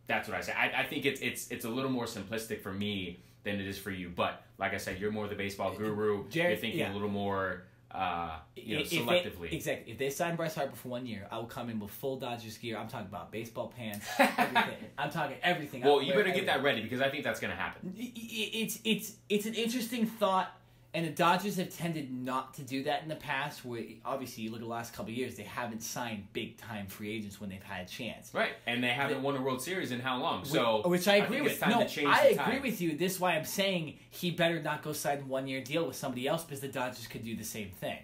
That's what I say. I think it's a little more simplistic for me than it is for you. But like I said, you're more the baseball guru. Jared, you're thinking a little more selectively. Exactly. If they sign Bryce Harper for 1 year, I will come in with full Dodgers gear. I'm talking about baseball pants, everything. I'm talking everything. Well, you better get that ready because I think that's going to happen. It's an interesting thought, and the Dodgers have tended not to do that in the past. Where obviously you look at the last couple of years, they haven't signed big time free agents when they've had a chance. Right, and they haven't won a World Series in how long? So which I agree with. No, I agree tide. with you. This is why I'm saying he better not go sign a 1 year deal with somebody else because the Dodgers could do the same thing.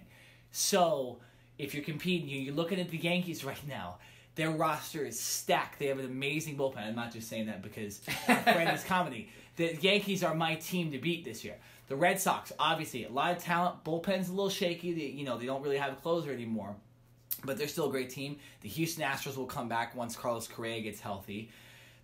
So if you're competing, you're looking at the Yankees right now. Their roster is stacked. They have an amazing bullpen. I'm not just saying that because my friend is comedy. The Yankees are my team to beat this year. The Red Sox, obviously, a lot of talent. Bullpen's a little shaky. They don't really have a closer anymore. But they're still a great team. The Houston Astros will come back once Carlos Correa gets healthy.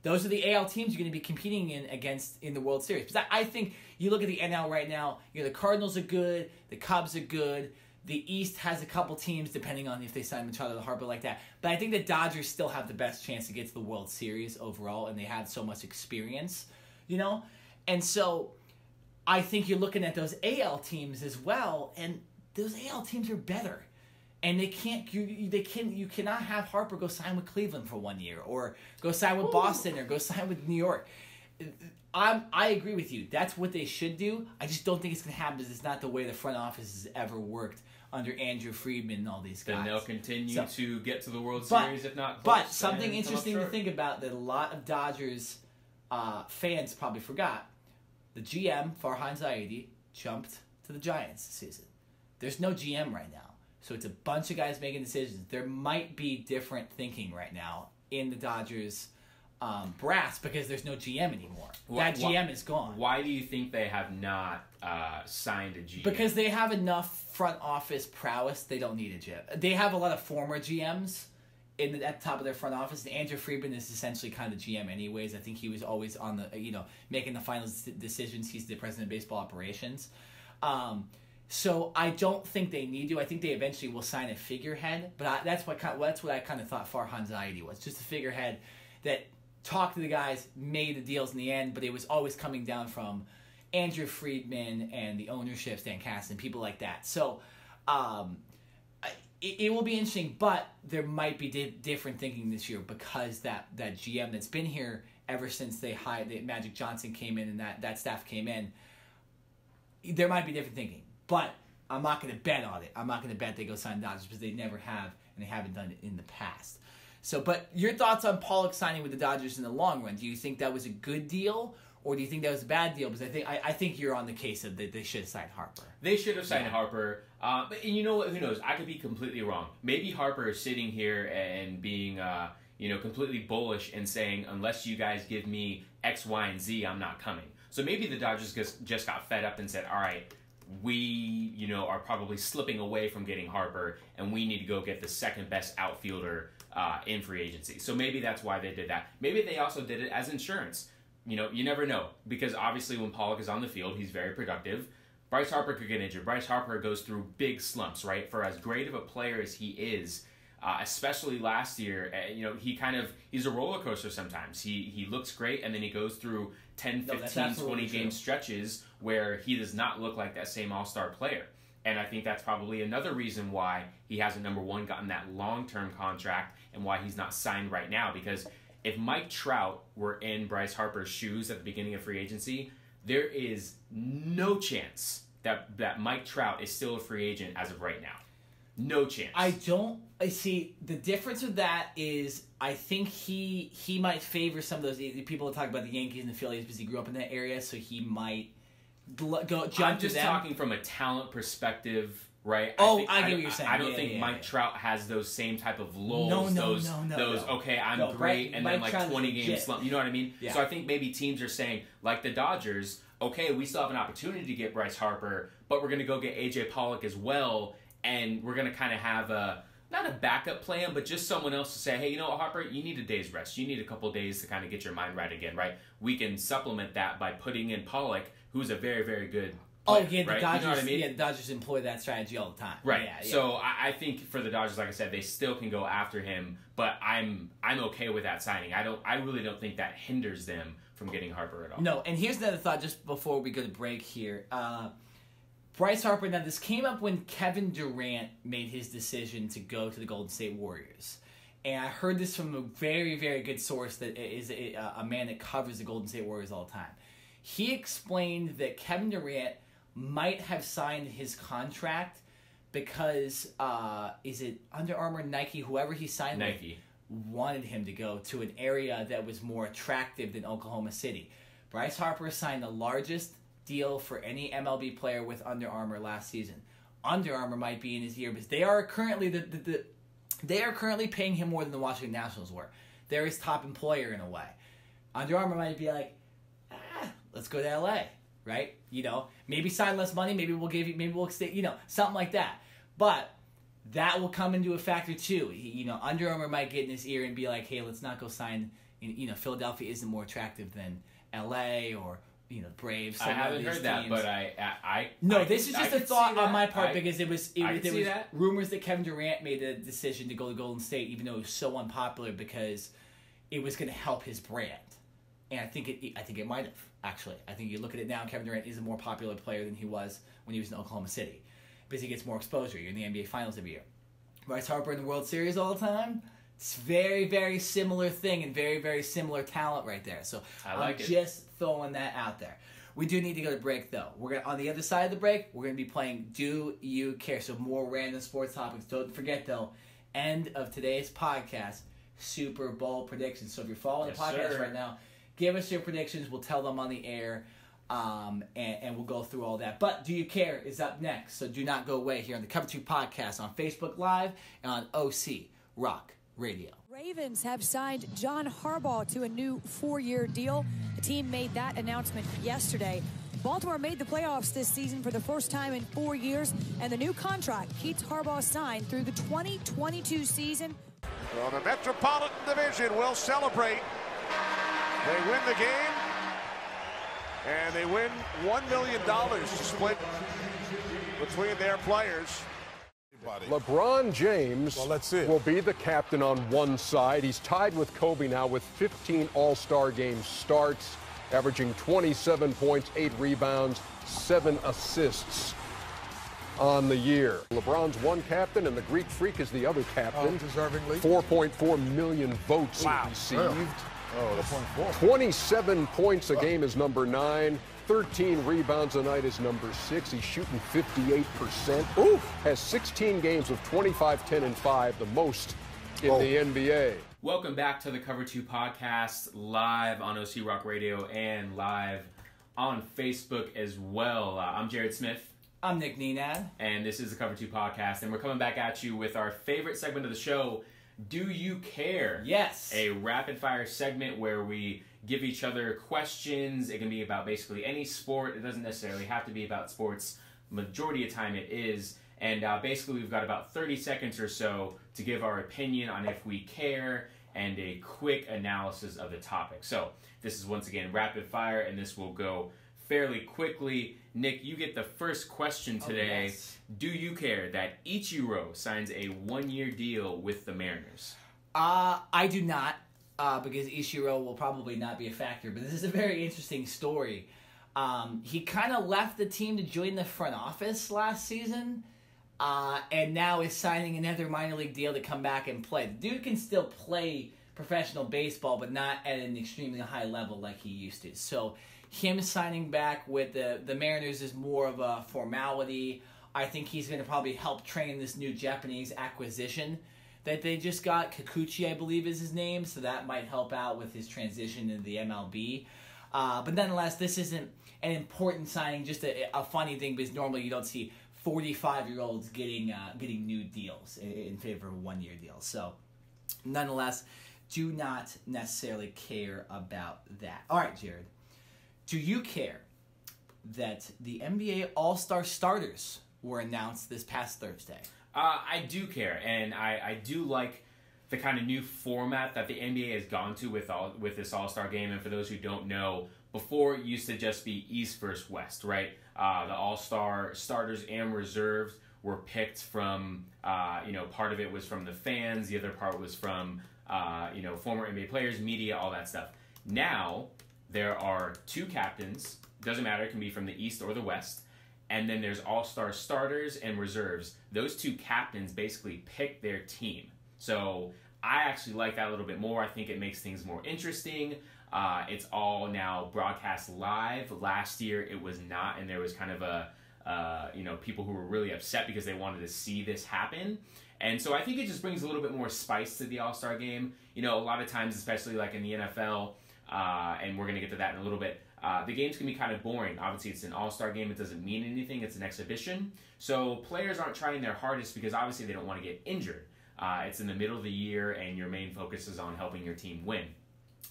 Those are the AL teams you're going to be competing against in the World Series. Because I think you look at the NL right now, the Cardinals are good, the Cubs are good. The East has a couple teams, depending on if they sign Machado or Harper like that. But I think the Dodgers still have the best chance to get to the World Series overall, and they have so much experience, And so I think you're looking at those AL teams as well, and those AL teams are better. And you cannot have Harper go sign with Cleveland for 1 year, or go sign with Boston, or go sign with New York. I agree with you. That's what they should do. I just don't think it's going to happen because it's not the way the front office has ever worked under Andrew Friedman and all these guys. Then they'll continue to get to the World Series, if not close. But something interesting to think about that a lot of Dodgers fans probably forgot. The GM, Farhan Zaidi, jumped to the Giants this season. There's no GM right now. So it's a bunch of guys making decisions. There might be different thinking right now in the Dodgers brass because there's no GM anymore. That GM is gone. Why do you think they have not signed a GM? Because they have enough front office prowess. They don't need a GM. They have a lot of former GMs at the top of their front office. And Andrew Friedman is essentially kind of the GM anyways. I think he was always on the, making the final decisions. He's the president of baseball operations. So I don't think they need to. I think they eventually will sign a figurehead. But that's what I kind of thought Farhan Zaidi was. Just a figurehead that talked to the guys, made the deals in the end, but it was always coming down from Andrew Friedman and the ownership, Stan Kasten, people like that. So it will be interesting, but there might be different thinking this year because that GM that's been here ever since Magic Johnson came in and that staff came in, there might be different thinking. But I'm not going to bet on it. I'm not going to bet they go sign Dodgers because they never have, and they haven't done it in the past. So, but your thoughts on Pollock signing with the Dodgers in the long run? Do you think that was a good deal, or do you think that was a bad deal? Because I think you're on the case of that they should have signed Harper. They should have signed Harper. But you know what? Who knows? I could be completely wrong. Maybe Harper is sitting here and being, completely bullish and saying, unless you guys give me X, Y, and Z, I'm not coming. So maybe the Dodgers just got fed up and said, all right, we, are probably slipping away from getting Harper, and we need to go get the second best outfielder in free agency. So maybe that's why they did that. Maybe they also did it as insurance. You never know, because obviously when Pollock is on the field, he's very productive. Bryce Harper could get injured. Bryce Harper goes through big slumps, right? For as great of a player as he is, especially last year, he's a roller coaster sometimes. He looks great, and then he goes through 10, 15, 20 game stretches where he does not look like that same all-star player. And I think that's probably another reason why he hasn't, number one, gotten that long-term contract and why he's not signed right now. Because if Mike Trout were in Bryce Harper's shoes at the beginning of free agency, there is no chance that Mike Trout is still a free agent as of right now. No chance. I see the difference with that is I think he might favor some of those people that talk about the Yankees and the Phillies because he grew up in that area, so he might go jump to them. I'm just talking from a talent perspective, right? I get what you're saying. I don't think Mike Trout has those same type of lulls. No. Okay, I'm great, and then Mike like 20 game slump. You know what I mean? Yeah. So I think maybe teams are saying, like the Dodgers, okay, we still have an opportunity to get Bryce Harper, but we're going to go get AJ Pollock as well, and we're going to kind of have not a backup plan, but just someone else to say, hey, Harper, you need a day's rest. You need a couple days to kind of get your mind right again, right? We can supplement that by putting in Pollock, who's a very, very good player, the right? Dodgers, you know what I mean? the Dodgers employ that strategy all the time. Right. Yeah. So I think for the Dodgers, like I said, they still can go after him, but I'm okay with that signing. I really don't think that hinders them from getting Harper at all. No, and here's another thought just before we go to break here. Bryce Harper, now this came up when Kevin Durant made his decision to go to the Golden State Warriors. And I heard this from a very, very good source that is a man that covers the Golden State Warriors all the time. He explained that Kevin Durant might have signed his contract because, is it Under Armour, Nike, whoever he signed Nike with, wanted him to go to an area that was more attractive than Oklahoma City. Bryce Harper signed the largest deal for any MLB player with Under Armour last season. Under Armour might be in his ear because they are currently they are currently paying him more than the Washington Nationals were. They're his top employer in a way. Under Armour might be like, let's go to LA, right? You know, maybe sign less money, maybe we'll stay, you know, something like that. But that will come into a factor too. You know, Under Armour might get in his ear and be like, hey, let's not go sign, you know, Philadelphia isn't more attractive than LA or, you know, Braves. I haven't heard that, but I no, this is just a thought on my part because there was that. rumors that Kevin Durant made a decision to go to Golden State, even though it was so unpopular because it was going to help his brand. And I think it might have, actually. I think you look at it now, Kevin Durant is a more popular player than he was when he was in Oklahoma City because he gets more exposure. You're in the NBA Finals every year. Bryce Harper in the World Series all the time. It's very, very similar thing and very, very similar talent right there. So I'm just throwing that out there. We do need to go to break, though. We're gonna on the other side of the break, we're going to be playing Do You Care? So more random sports topics. Don't forget, though, end of today's podcast, Super Bowl predictions. So if you're following the podcast right now, give us your predictions. We'll tell them on the air, and we'll go through all that. But Do You Care is up next, so do not go away here on the Cover 2 podcast on Facebook Live and on OC Rock Radio. Ravens have signed John Harbaugh to a new 4-year deal. The team made that announcement yesterday. Baltimore made the playoffs this season for the first time in 4 years, and the new contract keeps Harbaugh signed through the 2022 season. Well, the Metropolitan Division will celebrate. They win the game, and they win $1 million to split between their players. LeBron James will be the captain on one side. He's tied with Kobe now with 15 All-Star Game starts, averaging 27 points, 8 rebounds, 7 assists on the year. LeBron's one captain, and the Greek Freak is the other captain. Deservingly. 4.4 million votes received. 27 points a game is number 9. 13 rebounds a night is number 6. He's shooting 58%. Oof. Has 16 games of 25, 10, and 5, the most in the NBA. Welcome back to the Cover 2 podcast, live on OC Rock Radio and live on Facebook as well. I'm Jared Smith. I'm Nick Nenad. And this is the Cover 2 podcast, and we're coming back at you with our favorite segment of the show, Do You Care? Yes. A rapid-fire segment where we give each other questions. It can be about basically any sport. It doesn't necessarily have to be about sports. Majority of time it is. And basically we've got about 30 seconds or so to give our opinion on if we care and a quick analysis of the topic. So this is once again rapid fire, and this will go fairly quickly. Nick, you get the first question today. Yes. Do you care that Ichiro signs a 1-year deal with the Mariners? I do not. Because Ichiro will probably not be a factor. But this is a very interesting story. He kind of left the team to join the front office last season, and now is signing another minor league deal to come back and play. The dude can still play professional baseball, but not at an extremely high level like he used to. So him signing back with the Mariners is more of a formality. I think he's going to probably help train this new Japanese acquisition that they just got. Kikuchi, I believe, is his name, so that might help out with his transition into the MLB. But nonetheless, this isn't an important signing, just a funny thing, because normally you don't see 45-year-olds getting new deals in favor of a 1-year deal. So, nonetheless, do not necessarily care about that. All right, Jared. Do you care that the NBA All-Star starters were announced this past Thursday? I do care, and I do like the kind of new format that the NBA has gone to with this All-Star game. And for those who don't know, before it used to just be East versus West, right? The All-Star starters and reserves were picked from, part of it was from the fans, the other part was from, former NBA players, media, all that stuff. Now, there are 2 captains, doesn't matter, it can be from the East or the West, and then there's all-star starters and reserves. Those two captains basically pick their team. So I actually like that a little bit more. I think it makes things more interesting. It's all now broadcast live. Last year it was not, and there was kind of people who were really upset because they wanted to see this happen. And so I think it just brings a little bit more spice to the All-Star game. A lot of times, especially like in the NFL, and we're going to get to that in a little bit, the games can be kind of boring. Obviously, it's an All-Star game. It doesn't mean anything. It's an exhibition. So players aren't trying their hardest because obviously they don't want to get injured. It's in the middle of the year, and your main focus is on helping your team win.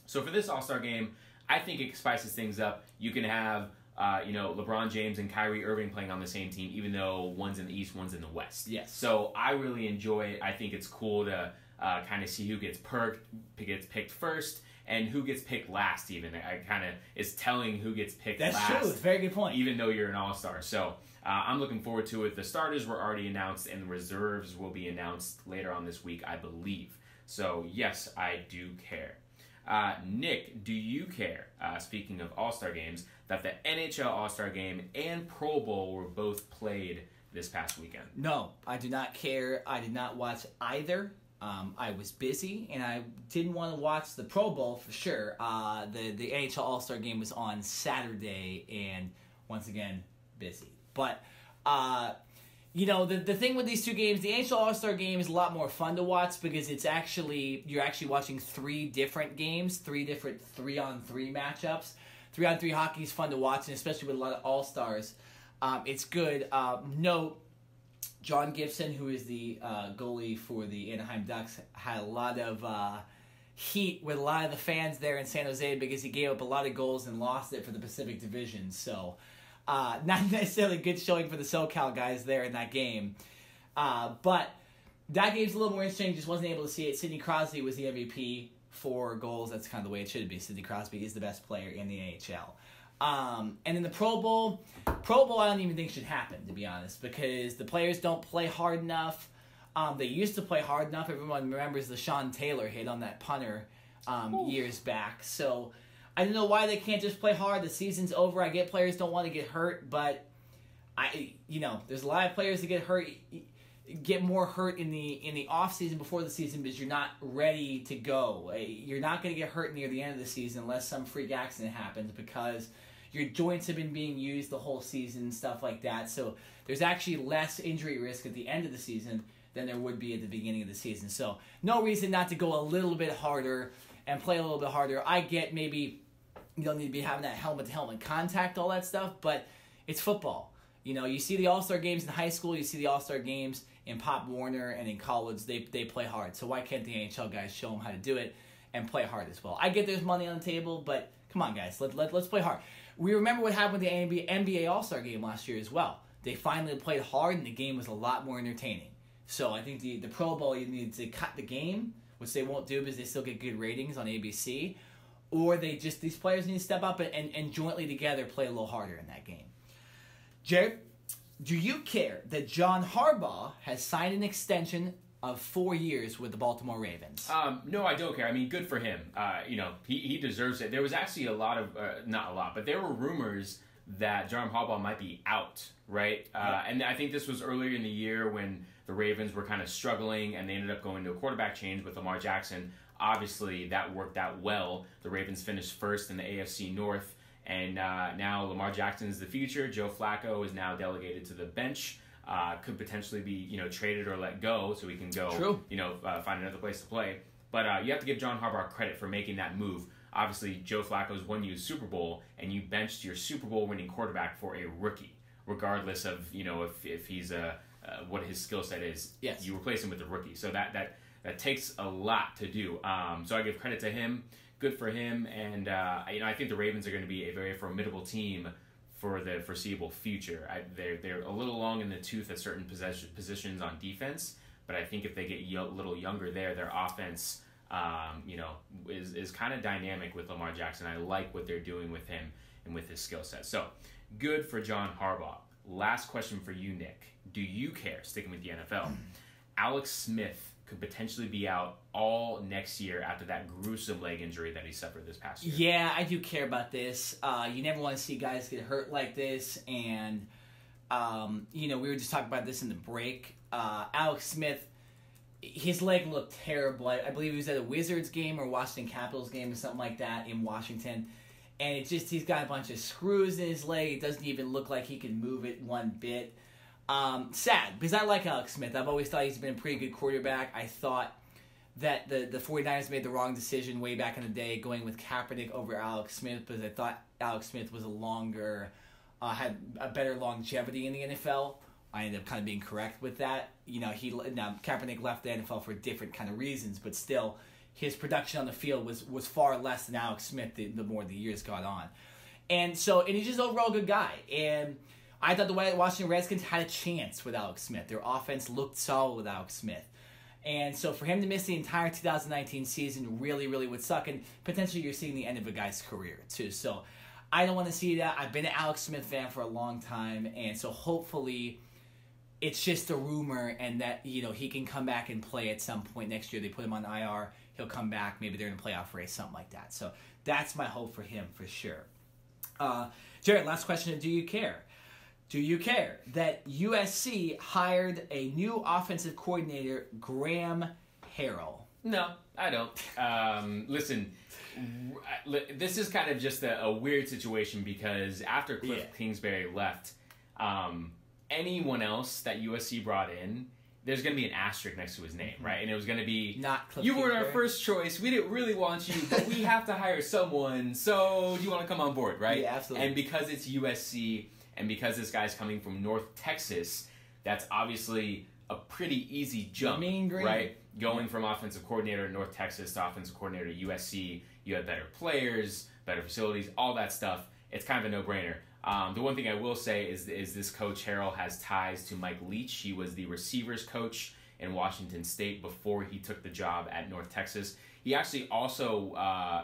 So for this All-Star game, I think it spices things up. You can have LeBron James and Kyrie Irving playing on the same team, even though one's in the East, one's in the West. Yes. So I really enjoy it. I think it's cool to kind of see who gets picked first and who gets picked last. Even is telling who gets picked last. That's true. It's a very good point. Even though you're an All-Star. So I'm looking forward to it. The starters were already announced, and the reserves will be announced later on this week, I believe. So yes, I do care. Nick, do you care, speaking of All-Star games, that the NHL All-Star Game and Pro Bowl were both played this past weekend? No, I do not care. I did not watch either. I was busy, and I didn't want to watch the Pro Bowl for sure. The NHL All-Star Game was on Saturday, and once again, busy. But, the thing with these two games, the NHL All-Star Game is a lot more fun to watch because you're actually watching 3 different games, 3 different 3-on-3 matchups. 3-on-3 hockey is fun to watch, and especially with a lot of All-Stars. It's good. Note, John Gibson, who is the goalie for the Anaheim Ducks, had a lot of heat with a lot of the fans there in San Jose because he gave up a lot of goals and lost it for the Pacific Division. So not necessarily good showing for the SoCal guys there in that game. But that game's a little more interesting. Just wasn't able to see it. Sidney Crosby was the MVP. 4 goals. That's kind of the way it should be. Sidney Crosby is the best player in the AHL. And in the Pro Bowl I don't even think should happen, to be honest, because the players don't play hard enough. They used to play hard enough. Everyone remembers the Sean Taylor hit on that punter years back. So I don't know why they can't just play hard. The season's over. I get players don't want to get hurt, but there's a lot of players that get more hurt in the off season before the season because you're not ready to go. You're not going to get hurt near the end of the season unless some freak accident happens because your joints have been being used the whole season and stuff like that. So there's actually less injury risk at the end of the season than there would be at the beginning of the season. So no reason not to go a little bit harder and play a little bit harder. I get maybe you don't need to be having that helmet-to-helmet contact, all that stuff, but it's football. You see the All-Star games in high school, you see the All-Star games in Pop Warner and in college, they play hard. So why can't the NHL guys show them how to do it and play hard as well? I get there's money on the table, but come on, guys, let's play hard. We remember what happened with the NBA All-Star game last year as well. They finally played hard, and the game was a lot more entertaining. So I think the Pro Bowl, you need to cut the game, which they won't do because they still get good ratings on ABC, or these players need to step up and jointly together play a little harder in that game. Jared, do you care that John Harbaugh has signed an extension of 4 years with the Baltimore Ravens? No, I don't care. I mean, good for him. He deserves it. There was actually not a lot, but there were rumors that John Harbaugh might be out, right? And I think this was earlier in the year when the Ravens were kind of struggling and they ended up going to a quarterback change with Lamar Jackson. Obviously, that worked out well. The Ravens finished first in the AFC North. And now Lamar Jackson is the future. Joe Flacco is now delegated to the bench. Could potentially be traded or let go so he can go find another place to play. But you have to give John Harbaugh credit for making that move. Obviously, Joe Flacco's won you a Super Bowl, and you benched your Super Bowl winning quarterback for a rookie, regardless of if he's what his skill set is. Yes. You replace him with a rookie, so that takes a lot to do. So I give credit to him. Good for him, and I think the Ravens are going to be a very formidable team for the foreseeable future. They're a little long in the tooth at certain positions on defense, but I think if they get a little younger there, their offense, is kind of dynamic with Lamar Jackson. I like what they're doing with him and with his skill set. So good for John Harbaugh. Last question for you, Nick. Do you care, sticking with the NFL, Alex Smith could potentially be out all next year after that gruesome leg injury that he suffered this past year? Yeah, I do care about this. You never want to see guys get hurt like this, and We were just talking about this in the break. Alex Smith, his leg looked terrible. I believe he was at a Wizards game or Washington Capitals game or something like that in Washington. And he's got a bunch of screws in his leg. It doesn't even look like he can move it one bit. Sad, because I like Alex Smith. I've always thought he's been a pretty good quarterback. I thought that the 49ers made the wrong decision way back in the day going with Kaepernick over Alex Smith, because I thought Alex Smith was had a better longevity in the NFL. I ended up kind of being correct with that. Kaepernick left the NFL for different kind of reasons, but still, his production on the field was far less than Alex Smith the more the years got on. And he's just overall a good guy. And I thought the Washington Redskins had a chance with Alex Smith. Their offense looked solid with Alex Smith. And so for him to miss the entire 2019 season really, really would suck. And potentially you're seeing the end of a guy's career, too. So I don't want to see that. I've been an Alex Smith fan for a long time. And so hopefully it's just a rumor and that, he can come back and play at some point next year. They put him on IR. He'll come back. Maybe they're in a playoff race, something like that. So that's my hope for him for sure. Jared, last question. Do you care? Do you care that USC hired a new offensive coordinator, Graham Harrell? No, I don't. Listen, this is kind of just a weird situation because after Cliff Kingsbury left, anyone else that USC brought in, there's going to be an asterisk next to his name, right? And it was going to be, not Cliff you were our first choice. We didn't really want you, but we have to hire someone. So do you want to come on board, right? Yeah, absolutely. And because it's USC and because this guy's coming from North Texas, that's obviously a pretty easy jump, right? Going from offensive coordinator to North Texas to offensive coordinator to USC, you have better players, better facilities, all that stuff. It's kind of a no-brainer. The one thing I will say is this coach Harrell has ties to Mike Leach. He was the receivers coach in Washington State before he took the job at North Texas. He actually also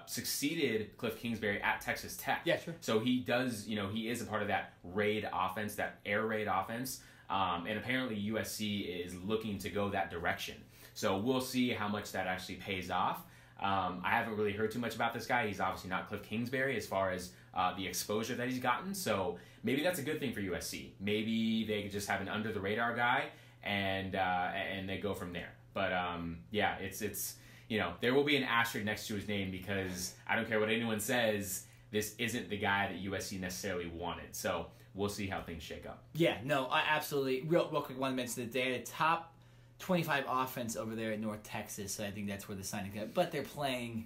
succeeded Cliff Kingsbury at Texas Tech. Yeah, sure. So he does, he is a part of that raid offense, that air raid offense. And apparently USC is looking to go that direction. So we'll see how much that actually pays off. I haven't really heard too much about this guy. He's obviously not Cliff Kingsbury as far as the exposure that he's gotten. So maybe that's a good thing for USC. Maybe they could just have an under-the-radar guy and they go from there. But it's there will be an asterisk next to his name because I don't care what anyone says, this isn't the guy that USC necessarily wanted. So we'll see how things shake up. Yeah, no, I absolutely. Real quick, want to mention that they had a top 25 offense over there at North Texas, so I think that's where the signing got. But they're playing,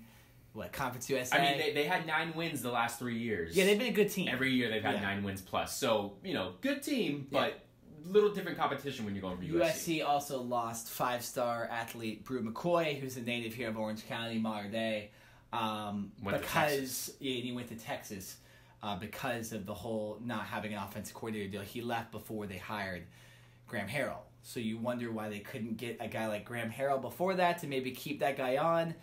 Conference USA? I mean, they had 9 wins the last 3 years. Yeah, they've been a good team. Every year they've had 9 wins plus. So, good team, but little different competition when you're going for USC. USC also lost 5-star athlete Brew McCoy, who's a native here of Orange County, modern day, because he went to Texas because of the whole not having an offensive coordinator deal. He left before they hired Graham Harrell. So you wonder why they couldn't get a guy like Graham Harrell before that to maybe keep that guy on.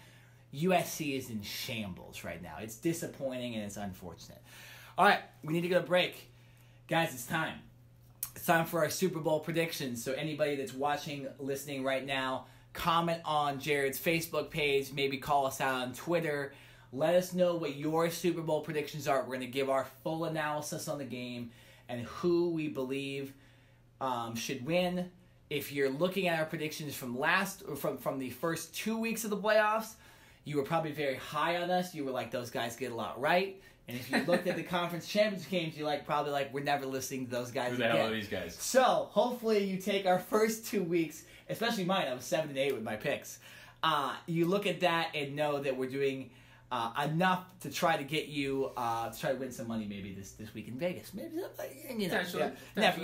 USC is in shambles right now. It's disappointing and it's unfortunate. All right, we need to go to break. Guys, it's time. It's time for our Super Bowl predictions. So anybody that's watching, listening right now, comment on Jared's Facebook page. Maybe call us out on Twitter. Let us know what your Super Bowl predictions are. We're going to give our full analysis on the game and who we believe should win. If you're looking at our predictions from the first 2 weeks of the playoffs, you were probably very high on us. You were like, those guys get a lot right. And if you looked at the conference championship games, you're probably like, we're never listening to those guys again. Who the hell are these guys? So hopefully you take our first 2 weeks, especially mine. I was 7-8 with my picks. You look at that and know that we're doing enough to try to get you to try to win some money maybe this week in Vegas. Maybe you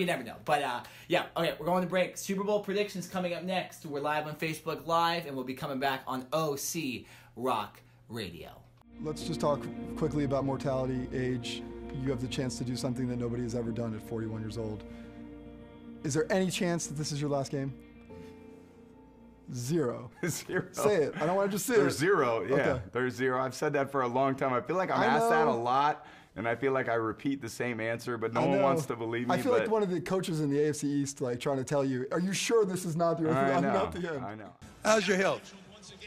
never know. But okay, we're going to break. Super Bowl predictions coming up next. We're live on Facebook Live, and we'll be coming back on OC Rock Radio. Let's just talk quickly about mortality, age. You have the chance to do something that nobody has ever done at 41 years old. Is there any chance that this is your last game? Zero. Zero. Say it. I don't want to just say There's it. Zero. Yeah, Okay. There's zero. I've said that for a long time. I feel like I'm asked that a lot, and I feel like I repeat the same answer, but no one wants to believe me. I feel like one of the coaches in the AFC East, trying to tell you, are you sure this is not your I not the end? know. I know. How's your health?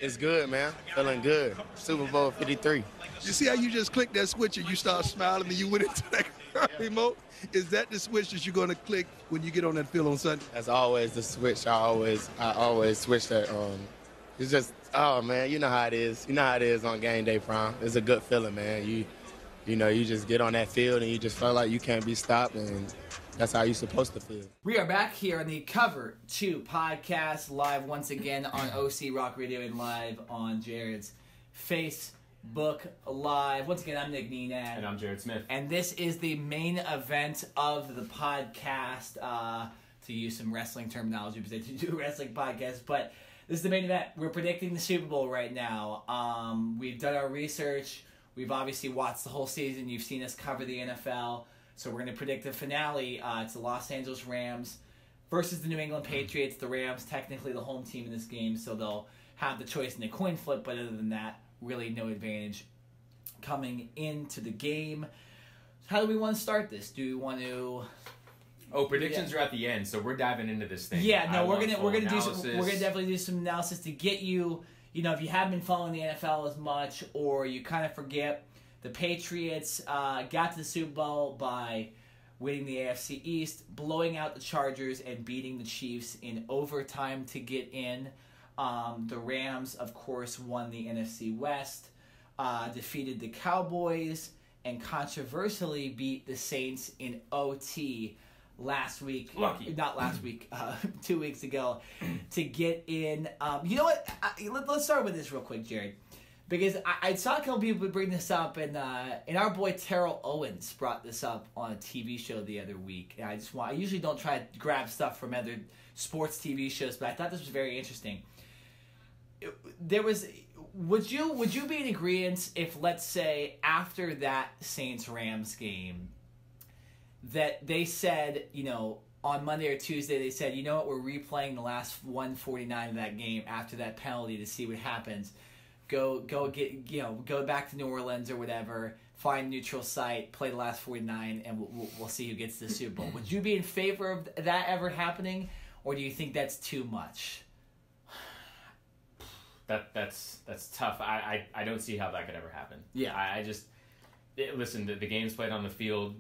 It's good, man. Feeling good. Super Bowl 53. You see how you just clicked that switch and you start smiling and you went into that? Remote, is that the switch that you're going to click when you get on that field on Sunday? That's always the switch. I always switch that. It's just, oh man, you know how it is. You know how it is on game day, Prime. It's a good feeling, man. You know, you just get on that field and you just feel like you can't be stopped, and that's how you're supposed to feel. We are back here on the Cover 2 podcast, live once again on OC Rock Radio and live on Jared's Facebook Live. Once again, I'm Nick Nenad. And I'm Jared Smith. And this is the main event of the podcast, to use some wrestling terminology because I do a wrestling podcast, but this is the main event. We're predicting the Super Bowl right now. We've done our research. We've obviously watched the whole season. You've seen us cover the NFL. So we're going to predict the finale. It's the Los Angeles Rams versus the New England Patriots. The Rams, technically the home team in this game, so they'll have the choice in the coin flip. But other than that, really no advantage coming into the game. How do we want to start this? Do we want to... Oh, predictions are at the end, so we're diving into this thing. Yeah, no, we're gonna definitely do some analysis to get you. You know, if you haven't been following the NFL as much, or you kind of forget, the Patriots got to the Super Bowl by winning the AFC East, blowing out the Chargers, and beating the Chiefs in overtime to get in. The Rams, of course, won the NFC West, defeated the Cowboys, and controversially beat the Saints in OT last week. Not last week, 2 weeks ago, to get in. You know what? Let's start with this real quick, Jared. Because I saw a couple people bring this up, and our boy Terrell Owens brought this up on a TV show the other week. And I usually don't try to grab stuff from other sports TV shows, but I thought this was very interesting. Would you be in agreement if, let's say, after that Saints-Rams game, that they said, you know, on Monday or Tuesday, they said, you know what, we're replaying the last 149 of that game after that penalty to see what happens. Go back to New Orleans or whatever, find a neutral site, play the last 49, and we'll see who gets the Super Bowl. Would you be in favor of that ever happening, or do you think that's too much? That's tough. I don't see how that could ever happen. Yeah. Listen, the game's played on the field.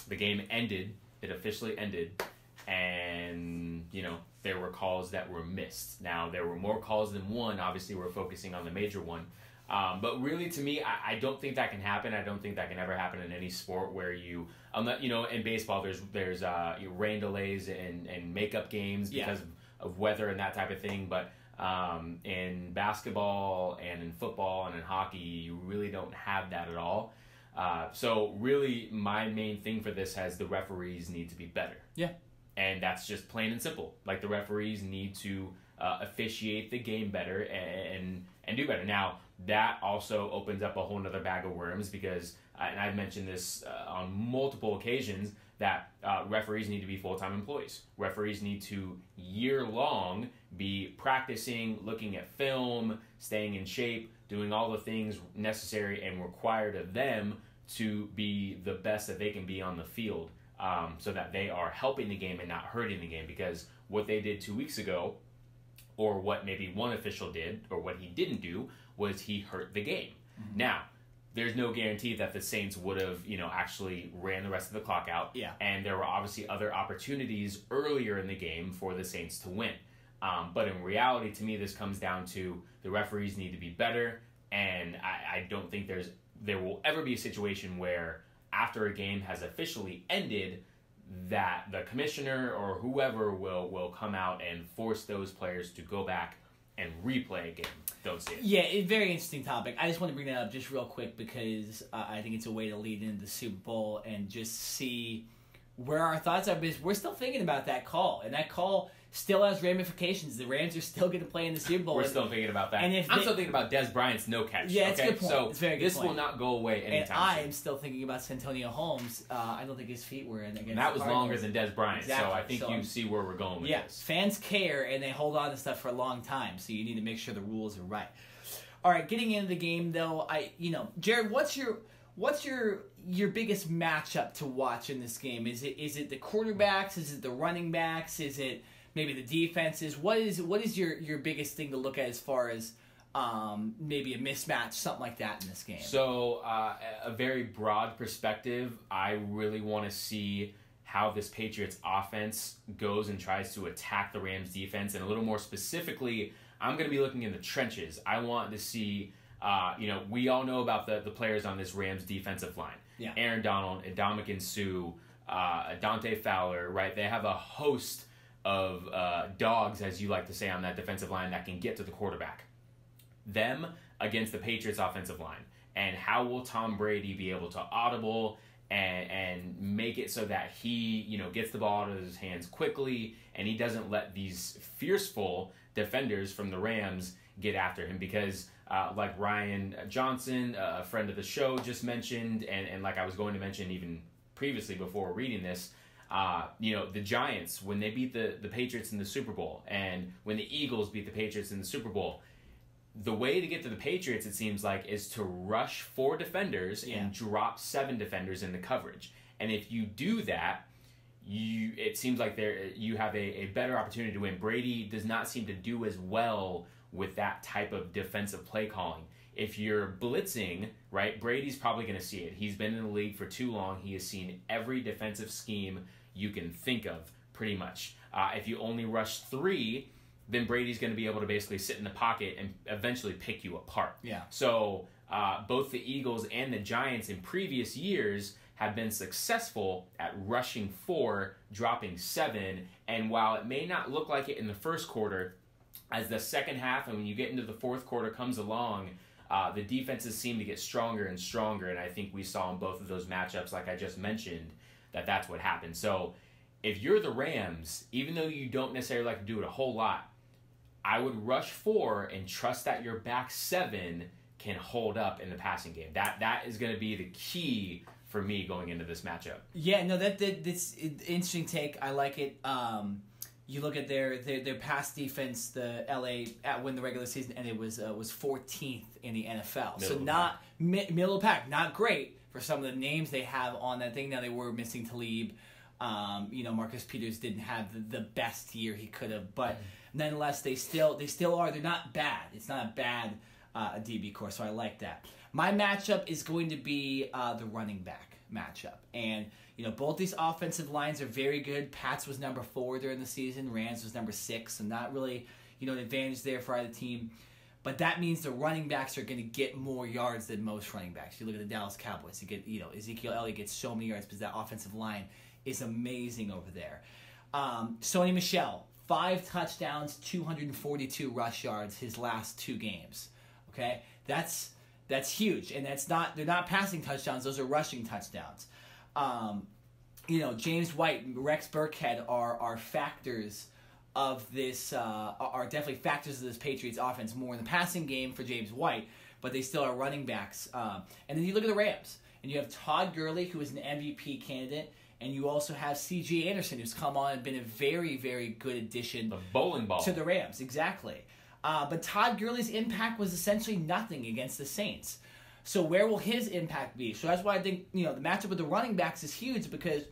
The game ended. It officially ended. And, you know, there were calls that were missed. Now, there were more calls than one. Obviously, we're focusing on the major one. But really, to me, I don't think that can happen. I don't think that can ever happen in any sport where you know, in baseball, there's rain delays and makeup games because of weather and that type of thing. But in basketball and in football and in hockey, you really don't have that at all. So really, my main thing for this has the referees need to be better. Yeah. And that's just plain and simple. Like, the referees need to officiate the game better and do better. Now, that also opens up a whole nother bag of worms because, and I've mentioned this on multiple occasions, that referees need to be full-time employees. Referees need to, year-long, be practicing, looking at film, staying in shape, doing all the things necessary and required of them to be the best that they can be on the field, so that they are helping the game and not hurting the game. Because what they did 2 weeks ago, or what maybe one official did, or what he didn't do, was he hurt the game. Mm-hmm. Now, there's no guarantee that the Saints would have, actually ran the rest of the clock out. Yeah. And there were obviously other opportunities earlier in the game for the Saints to win. But in reality, to me, this comes down to the referees need to be better, and I don't think there will ever be a situation where after a game has officially ended that the commissioner or whoever will come out and force those players to go back and replay a game. Don't see it. Yeah, it's a very interesting topic. I just want to bring that up just real quick because I think it's a way to lead into the Super Bowl and just see where our thoughts are, because we're still thinking about that call, and that call still has ramifications. The Rams are still going to play in the Super Bowl. We're still thinking about that. And I'm still thinking about Des Bryant's no catch. Yeah, it's a good point. So it's a very good this point. will not go away anytime soon. And I am still thinking about Santonio Holmes. I don't think his feet were in against and that was Cardinals. longer than Des Bryant, exactly. So I think you see where we're going with this. Fans care, and they hold on to stuff for a long time, so you need to make sure the rules are right. All right, getting into the game, though, Jared, what's your biggest matchup to watch in this game? Is it the quarterbacks? Is it the running backs? Is it maybe the defenses? What is your biggest thing to look at as far as maybe a mismatch, something like that in this game. So, a very broad perspective, I really want to see how this Patriots offense goes and tries to attack the Rams defense. And a little more specifically, I'm going to be looking in the trenches. I want to see, we all know about the players on this Rams defensive line. Yeah. Aaron Donald, Ndamukong Suh, Dante Fowler, right? They have a host of dogs, as you like to say, on that defensive line that can get to the quarterback. Them against the Patriots offensive line, and how will Tom Brady be able to audible and make it so that he gets the ball out of his hands quickly, and he doesn't let these fierceful defenders from the Rams get after him, because like Ryan Johnson, a friend of the show, just mentioned, and like I was going to mention even previously before reading this, the Giants, when they beat the Patriots in the Super Bowl, and when the Eagles beat the Patriots in the Super Bowl, the way to get to the Patriots, it seems like, is to rush 4 defenders and drop 7 defenders in the coverage. And if you do that, it seems like you have a better opportunity to win. Brady does not seem to do as well with that type of defensive play calling. If you're blitzing, right, Brady's probably going to see it. He's been in the league for too long. He has seen every defensive scheme you can think of, pretty much. If you only rush 3, then Brady's going to be able to basically sit in the pocket and eventually pick you apart. Yeah. So both the Eagles and the Giants in previous years have been successful at rushing 4, dropping 7, and while it may not look like it in the first quarter, as the second half and when you get into the fourth quarter comes along, the defenses seem to get stronger and stronger, and I think we saw in both of those matchups, like I just mentioned, that's what happened. So if you're the Rams, even though you don't necessarily like to do it a whole lot, I would rush 4 and trust that your back 7 can hold up in the passing game. That is going to be the key for me going into this matchup. Yeah, no, that's an interesting take. I like it. You look at their pass defense, the LA win the regular season, and it was 14th in the NFL. So not middle of the pack, not great for some of the names they have on that thing. Now they were missing Talib. Marcus Peters didn't have the best year he could have, but nonetheless, they still are. They're not bad. It's not a bad DB core, so I like that. My matchup is going to be the running back matchup, and both these offensive lines are very good. Pats was number 4 during the season. Rams was number 6, so not really an advantage there for either team. But that means the running backs are going to get more yards than most running backs. You look at the Dallas Cowboys. You get Ezekiel Elliott gets so many yards because that offensive line is amazing over there. Sony Michel, 5 touchdowns, 242 rush yards his last 2 games. Okay, that's huge, and they're not passing touchdowns; those are rushing touchdowns. James White, Rex Burkhead are factors of this. Are definitely factors of this Patriots offense more in the passing game for James White, but they still are running backs. And then you look at the Rams, and you have Todd Gurley, who is an MVP candidate. And you also have C.J. Anderson, who's come on and been a very, very good addition to the Rams. Exactly. But Todd Gurley's impact was essentially nothing against the Saints. So where will his impact be? So that's why I think the matchup with the running backs is huge, because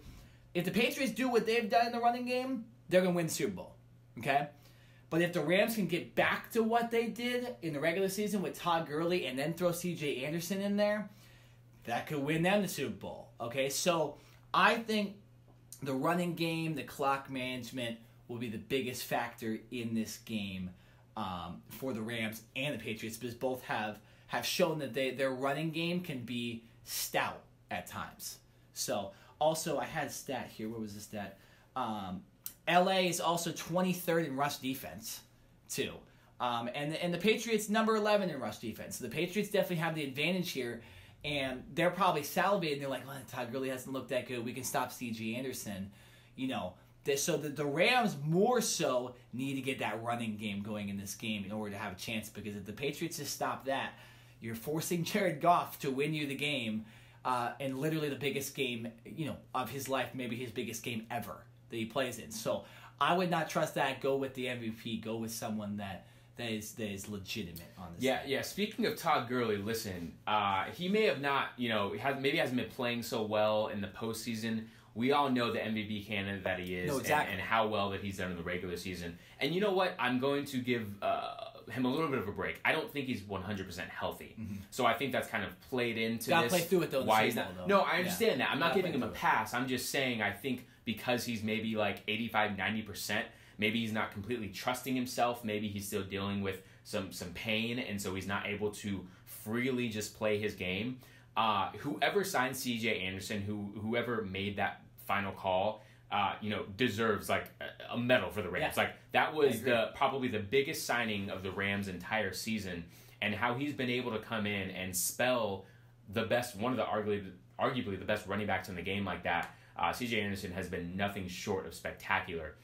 if the Patriots do what they've done in the running game, they're going to win the Super Bowl. Okay? But if the Rams can get back to what they did in the regular season with Todd Gurley and then throw C.J. Anderson in there, that could win them the Super Bowl. Okay? So I think the running game, the clock management will be the biggest factor in this game for the Rams and the Patriots, because both have shown that their running game can be stout at times. So also, I had a stat here. Where was the stat? LA is also 23rd in rush defense, too. And the Patriots number 11 in rush defense. So the Patriots definitely have the advantage here. And they're probably salivating. They're like, Todd Gurley hasn't looked that good. We can stop C.J. Anderson. So the Rams more so need to get that running game going in this game in order to have a chance. Because if the Patriots just stop that, you're forcing Jared Goff to win you the game. And literally the biggest game, of his life, maybe his biggest game ever that he plays in. So I would not trust that. Go with the MVP. Go with someone that is legitimate on this. Yeah. Speaking of Todd Gurley, listen, he may have not, maybe hasn't been playing so well in the postseason. We all know the MVP candidate that he is, no, exactly. and how well that he's done in the regular season. And you know what? I'm going to give him a little bit of a break. I don't think he's 100% healthy. So I think that's kind of played into Gotta this. play through it, though, Why he's not? No, I understand that. I'm not giving him a it. pass. I'm just saying I think because he's maybe like 85, 90%, maybe he's not completely trusting himself. Maybe he's still dealing with some pain, and so he's not able to freely just play his game. Whoever signed C.J. Anderson, whoever made that final call, deserves like a medal for the Rams. Yeah. Like that was probably the biggest signing of the Rams' entire season, and how he's been able to come in and spell the best, one of the arguably the best running backs in the game like that. C.J. Anderson has been nothing short of spectacular.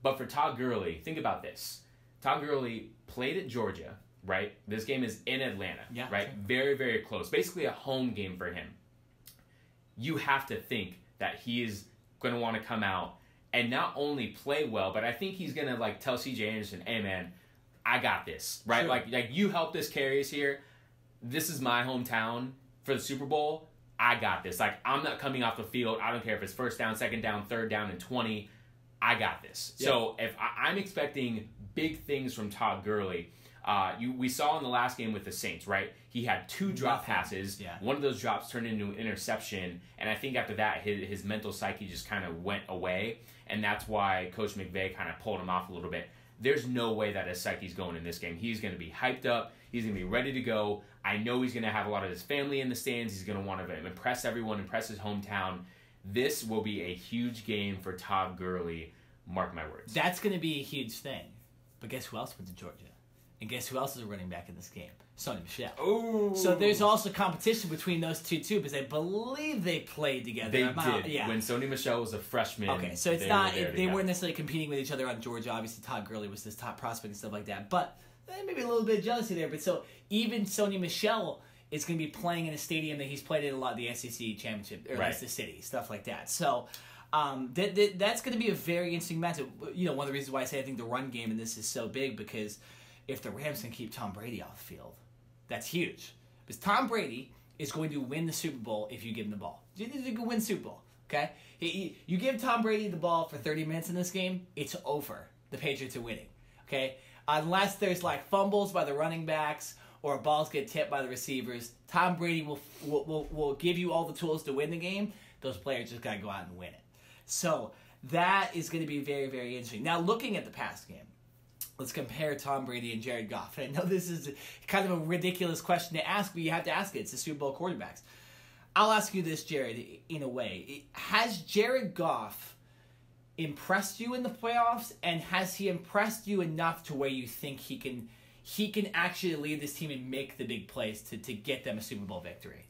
But for Todd Gurley, think about this. Todd Gurley played at Georgia, right? This game is in Atlanta, right? Sure. Very, very close. Basically a home game for him. You have to think that he is going to want to come out and not only play well, but I think he's going to like tell C.J. Anderson, hey man, I got this, right? Sure. Like you helped us carry us here. This is my hometown for the Super Bowl. I got this. Like I'm not coming off the field. I don't care if it's first down, second down, third down, and 20. I got this. Yeah. So if I'm expecting big things from Todd Gurley, we saw in the last game with the Saints, right? He had 2 drop passes. Yeah. One of those drops turned into an interception, and I think after that, his mental psyche just kind of went away, and that's why Coach McVay kind of pulled him off a little bit. There's no way that his psyche's going in this game. He's going to be hyped up. He's going to be ready to go. I know he's going to have a lot of his family in the stands. He's going to want to impress everyone, impress his hometown. This will be a huge game for Todd Gurley. Mark my words. That's going to be a huge thing. But guess who else went to Georgia? And guess who else is a running back in this game? Sonny Michel. Ooh. So there's also competition between those two, too, because I believe they played together. They did. Yeah. When Sonny Michel was a freshman. Okay, so it's they weren't necessarily competing with each other on Georgia. Obviously, Todd Gurley was this top prospect and stuff like that. But maybe a little bit of jealousy there. But so even Sonny Michel is going to be playing in a stadium that he's played in a lot of the SEC championship, or at least the city, stuff like that. So that's going to be a very interesting matchup. One of the reasons why I say I think the run game in this is so big, because if the Rams can keep Tom Brady off the field, that's huge. Because Tom Brady is going to win the Super Bowl if you give him the ball. You can win the Super Bowl, okay? You give Tom Brady the ball for 30 minutes in this game, it's over. The Patriots are winning, okay? Unless there's like fumbles by the running backs or balls get tipped by the receivers, Tom Brady will give you all the tools to win the game. Those players just got to go out and win it. So that is going to be very, very interesting. Now, looking at the past game, let's compare Tom Brady and Jared Goff. And I know this is kind of a ridiculous question to ask, but you have to ask it. It's the Super Bowl quarterbacks. I'll ask you this, Jared, in a way. Has Jared Goff impressed you in the playoffs, and has he impressed you enough to where you think he can actually lead this team and make the big plays to get them a Super Bowl victory?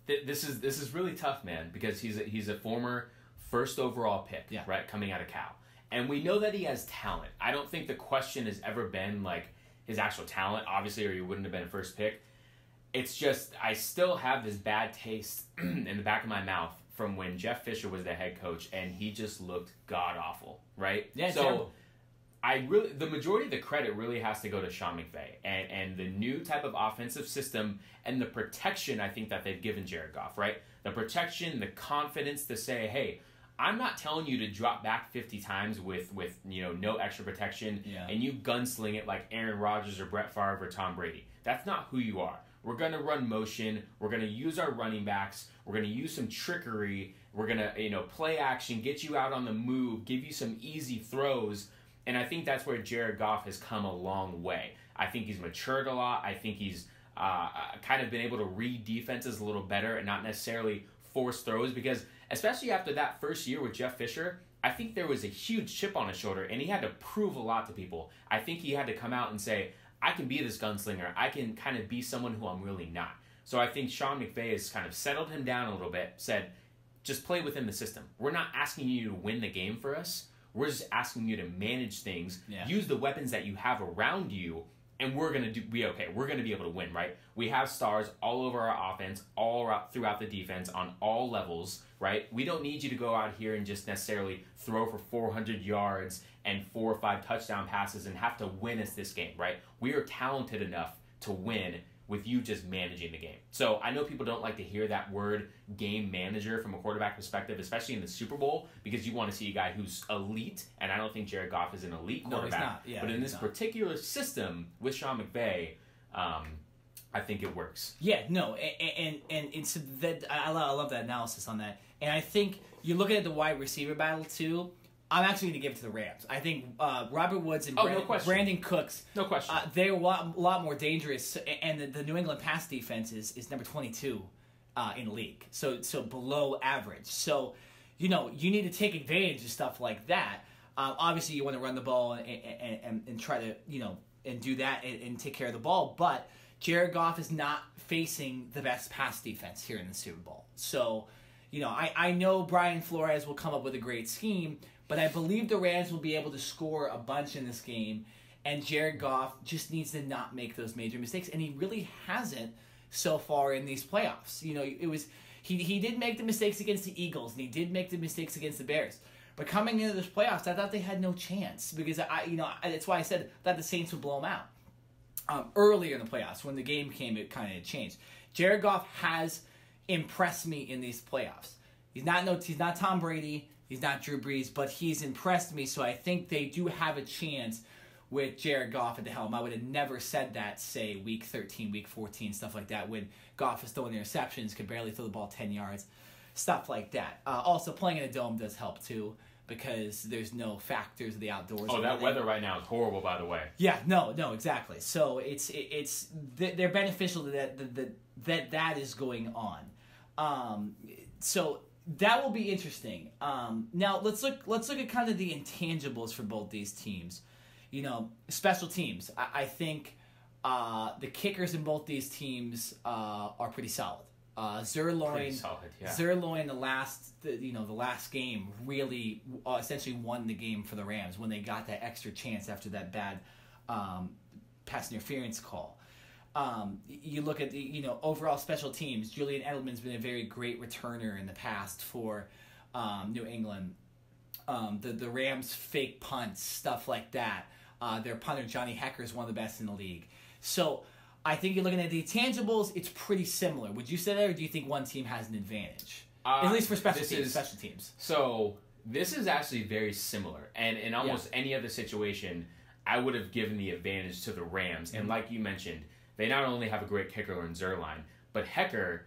This is really tough, man, because he's a former first overall pick, right, coming out of Cal. And we know that he has talent. I don't think the question has ever been like his actual talent, obviously, or he wouldn't have been a first pick. It's just I still have this bad taste in the back of my mouth from when Jeff Fisher was the head coach, and he just looked god awful, right? Yeah, so the majority of the credit really has to go to Sean McVay and the new type of offensive system and the protection I think that they've given Jared Goff, right? The protection, the confidence to say, hey, I'm not telling you to drop back 50 times with no extra protection and you gunsling it like Aaron Rodgers or Brett Favre or Tom Brady. That's not who you are. We're going to run motion. We're going to use our running backs. We're going to use some trickery. We're going to play action, get you out on the move, give you some easy throws. And I think that's where Jared Goff has come a long way. I think he's matured a lot. I think he's kind of been able to read defenses a little better and not necessarily force throws, because especially after that first year with Jeff Fisher, I think there was a huge chip on his shoulder, and he had to prove a lot to people. I think he had to come out and say, I can be this gunslinger. I can kind of be someone who I'm really not. So I think Sean McVay has kind of settled him down a little bit, said, just play within the system. We're not asking you to win the game for us. We're just asking you to manage things, use the weapons that you have around you, and we're going to be okay. We're going to be able to win, right? We have stars all over our offense, all throughout the defense, on all levels, right? We don't need you to go out here and just necessarily throw for 400 yards and 4 or 5 touchdown passes and have to win us this game, right? We are talented enough to win. with you just managing the game. So I know people don't like to hear that word game manager from a quarterback perspective, especially in the Super Bowl, because you want to see a guy who's elite, and I don't think Jared Goff is an elite quarterback. No, he's not. Yeah, but in this particular system with Sean McVay, I think it works. Yeah, no, and so that I love that analysis on that. And I think you're looking at the wide receiver battle too. I'm actually going to give it to the Rams. I think Robert Woods and Brandon Cooks, no question, they're a lot more dangerous. And the New England pass defense is number 22 in the league, so below average. So, you need to take advantage of stuff like that. Obviously, you want to run the ball and try to and do that and take care of the ball. But Jared Goff is not facing the best pass defense here in the Super Bowl. So, I know Brian Flores will come up with a great scheme, but I believe the Rams will be able to score a bunch in this game, and Jared Goff just needs to not make those major mistakes, and he really hasn't so far in these playoffs. He did make the mistakes against the Eagles, and he did make the mistakes against the Bears. But coming into this playoffs, I thought they had no chance because that's why I said that the Saints would blow them out. Earlier in the playoffs, when the game came, it kind of changed. Jared Goff has impressed me in these playoffs. He's not Tom Brady. He's not Drew Brees, but he's impressed me, so I think they do have a chance with Jared Goff at the helm. I would have never said that, say, Week 13, Week 14, stuff like that, when Goff is throwing interceptions, could barely throw the ball 10 yards, stuff like that. Also, playing in a dome does help, too, because there's no factors of the outdoors. Oh, that weather right now is horrible, by the way. Yeah, no, exactly. So they're beneficial that is going on. So that will be interesting. Now let's look at kind of the intangibles for both these teams. Special teams. I think the kickers in both these teams are pretty solid. Zerloin, the last game really essentially won the game for the Rams when they got that extra chance after that bad pass interference call. You look at the overall special teams. Julian Edelman's been a very great returner in the past for New England. The Rams fake punts, stuff like that. Their punter Johnny Hekker is one of the best in the league. So I think you're looking at the intangibles. It's pretty similar. Would you say that, or do you think one team has an advantage? At least for special teams. So this is actually very similar, and in almost any other situation, I would have given the advantage to the Rams. And like you mentioned, they not only have a great kicker in Zerline, but Hekker,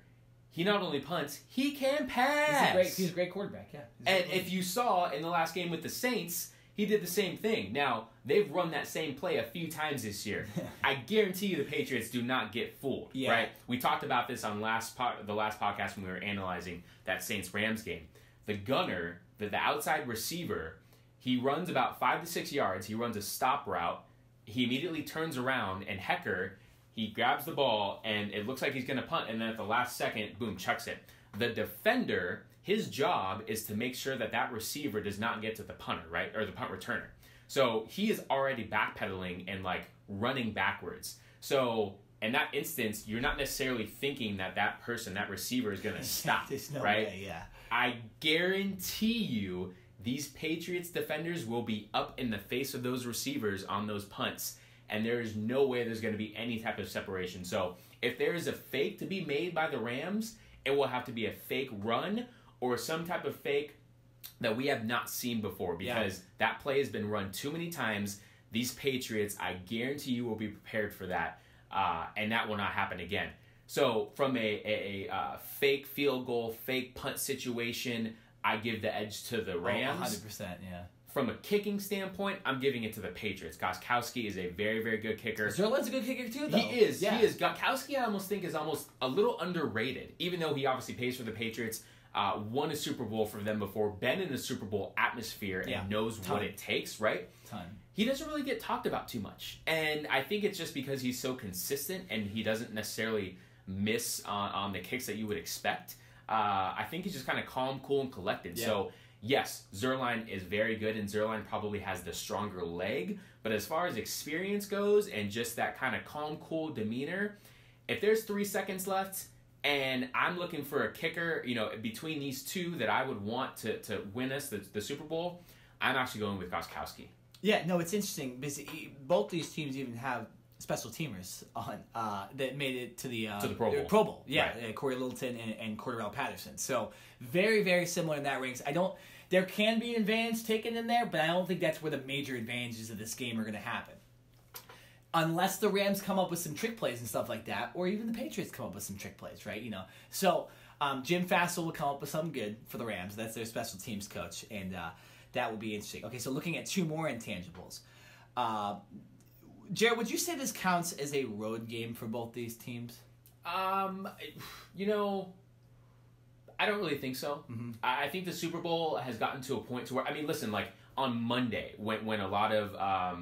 he not only punts, he can pass. He's a great quarterback, yeah. And if you saw in the last game with the Saints, he did the same thing. Now, they've run that same play a few times this year. I guarantee you the Patriots do not get fooled, right? We talked about this on the last podcast when we were analyzing that Saints-Rams game. The gunner, the outside receiver, he runs about 5 to 6 yards. He runs a stop route. He immediately turns around, and Hekker, he grabs the ball, and it looks like he's going to punt, and then at the last second, boom, chucks it. The defender, his job is to make sure that receiver does not get to the punter, right, or the punt returner. So he is already backpedaling and, running backwards. So in that instance, you're not necessarily thinking that receiver is going to stop, There's no right? way, yeah. I guarantee you these Patriots defenders will be up in the face of those receivers on those punts, and there is no way there's going to be any type of separation. So if there is a fake to be made by the Rams, it will have to be a fake run or some type of fake that we have not seen before, because that play has been run too many times. These Patriots, I guarantee you, will be prepared for that, and that will not happen again. So from a fake field goal, fake punt situation, I give the edge to the Rams. 100%, yeah. From a kicking standpoint, I'm giving it to the Patriots. Gostkowski is a very, very good kicker. Zerlin's a good kicker too, though. He is. Gostkowski, I almost think, is almost a little underrated, even though he obviously plays for the Patriots. Won a Super Bowl for them before, been in the Super Bowl atmosphere, and knows what it takes, right? He doesn't really get talked about too much. And I think it's just because he's so consistent and he doesn't necessarily miss on the kicks that you would expect. I think he's just kind of calm, cool, and collected. Yeah. So, yes, Zerline is very good, and Zerline probably has the stronger leg. But as far as experience goes and just that kind of calm, cool demeanor, if there's 3 seconds left and I'm looking for a kicker, between these two that I would want to win us the Super Bowl, I'm actually going with Gostkowski. Yeah, no, it's interesting because both these teams even have special teamers on that made it to the Pro Bowl. Pro Bowl. Yeah, Right. Corey Littleton and Cordarrelle Patterson. So very, very similar in that ranks. There can be an advantage taken in there, but I don't think that's where the major advantages of this game are going to happen. Unless the Rams come up with some trick plays and stuff like that, or even the Patriots come up with some trick plays, right? So Jim Fassel will come up with something good for the Rams. That's their special teams coach, and that will be interesting. Okay, so looking at two more intangibles. Jared, would you say this counts as a road game for both these teams? I don't really think so. Mm-hmm. I think the Super Bowl has gotten to a point to where, listen, like on Monday, when a lot of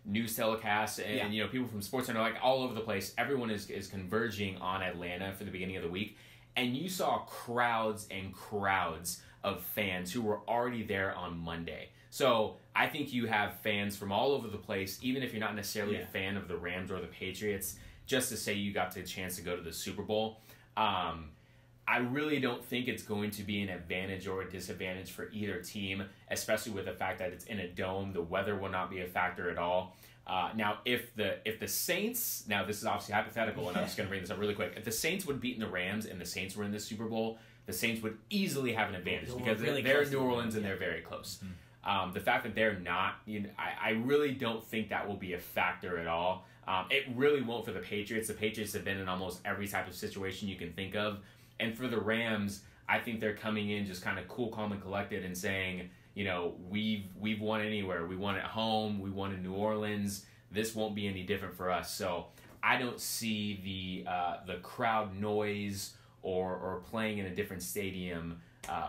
news telecasts and people from SportsCenter are like all over the place, everyone is converging on Atlanta for the beginning of the week, and you saw crowds and crowds of fans who were already there on Monday. So I think you have fans from all over the place, even if you're not necessarily a fan of the Rams or the Patriots, just to say you got the chance to go to the Super Bowl. I really don't think it's going to be an advantage or a disadvantage for either team, especially with the fact that it's in a dome. The weather will not be a factor at all. Now, if the Saints, now this is obviously hypothetical, and I'm just going to bring this up really quick. If the Saints would beat the Rams and the Saints were in the Super Bowl, the Saints would easily have an advantage because really they're close New Orleans and they're very close. Mm-hmm. The fact that they're not, I really don't think that will be a factor at all. It really won't for the Patriots. The Patriots have been in almost every type of situation you can think of. And for the Rams, I think they're coming in just kind of cool, calm, and collected and saying, we've won anywhere. We won at home. We won in New Orleans. This won't be any different for us. So I don't see the crowd noise or playing in a different stadium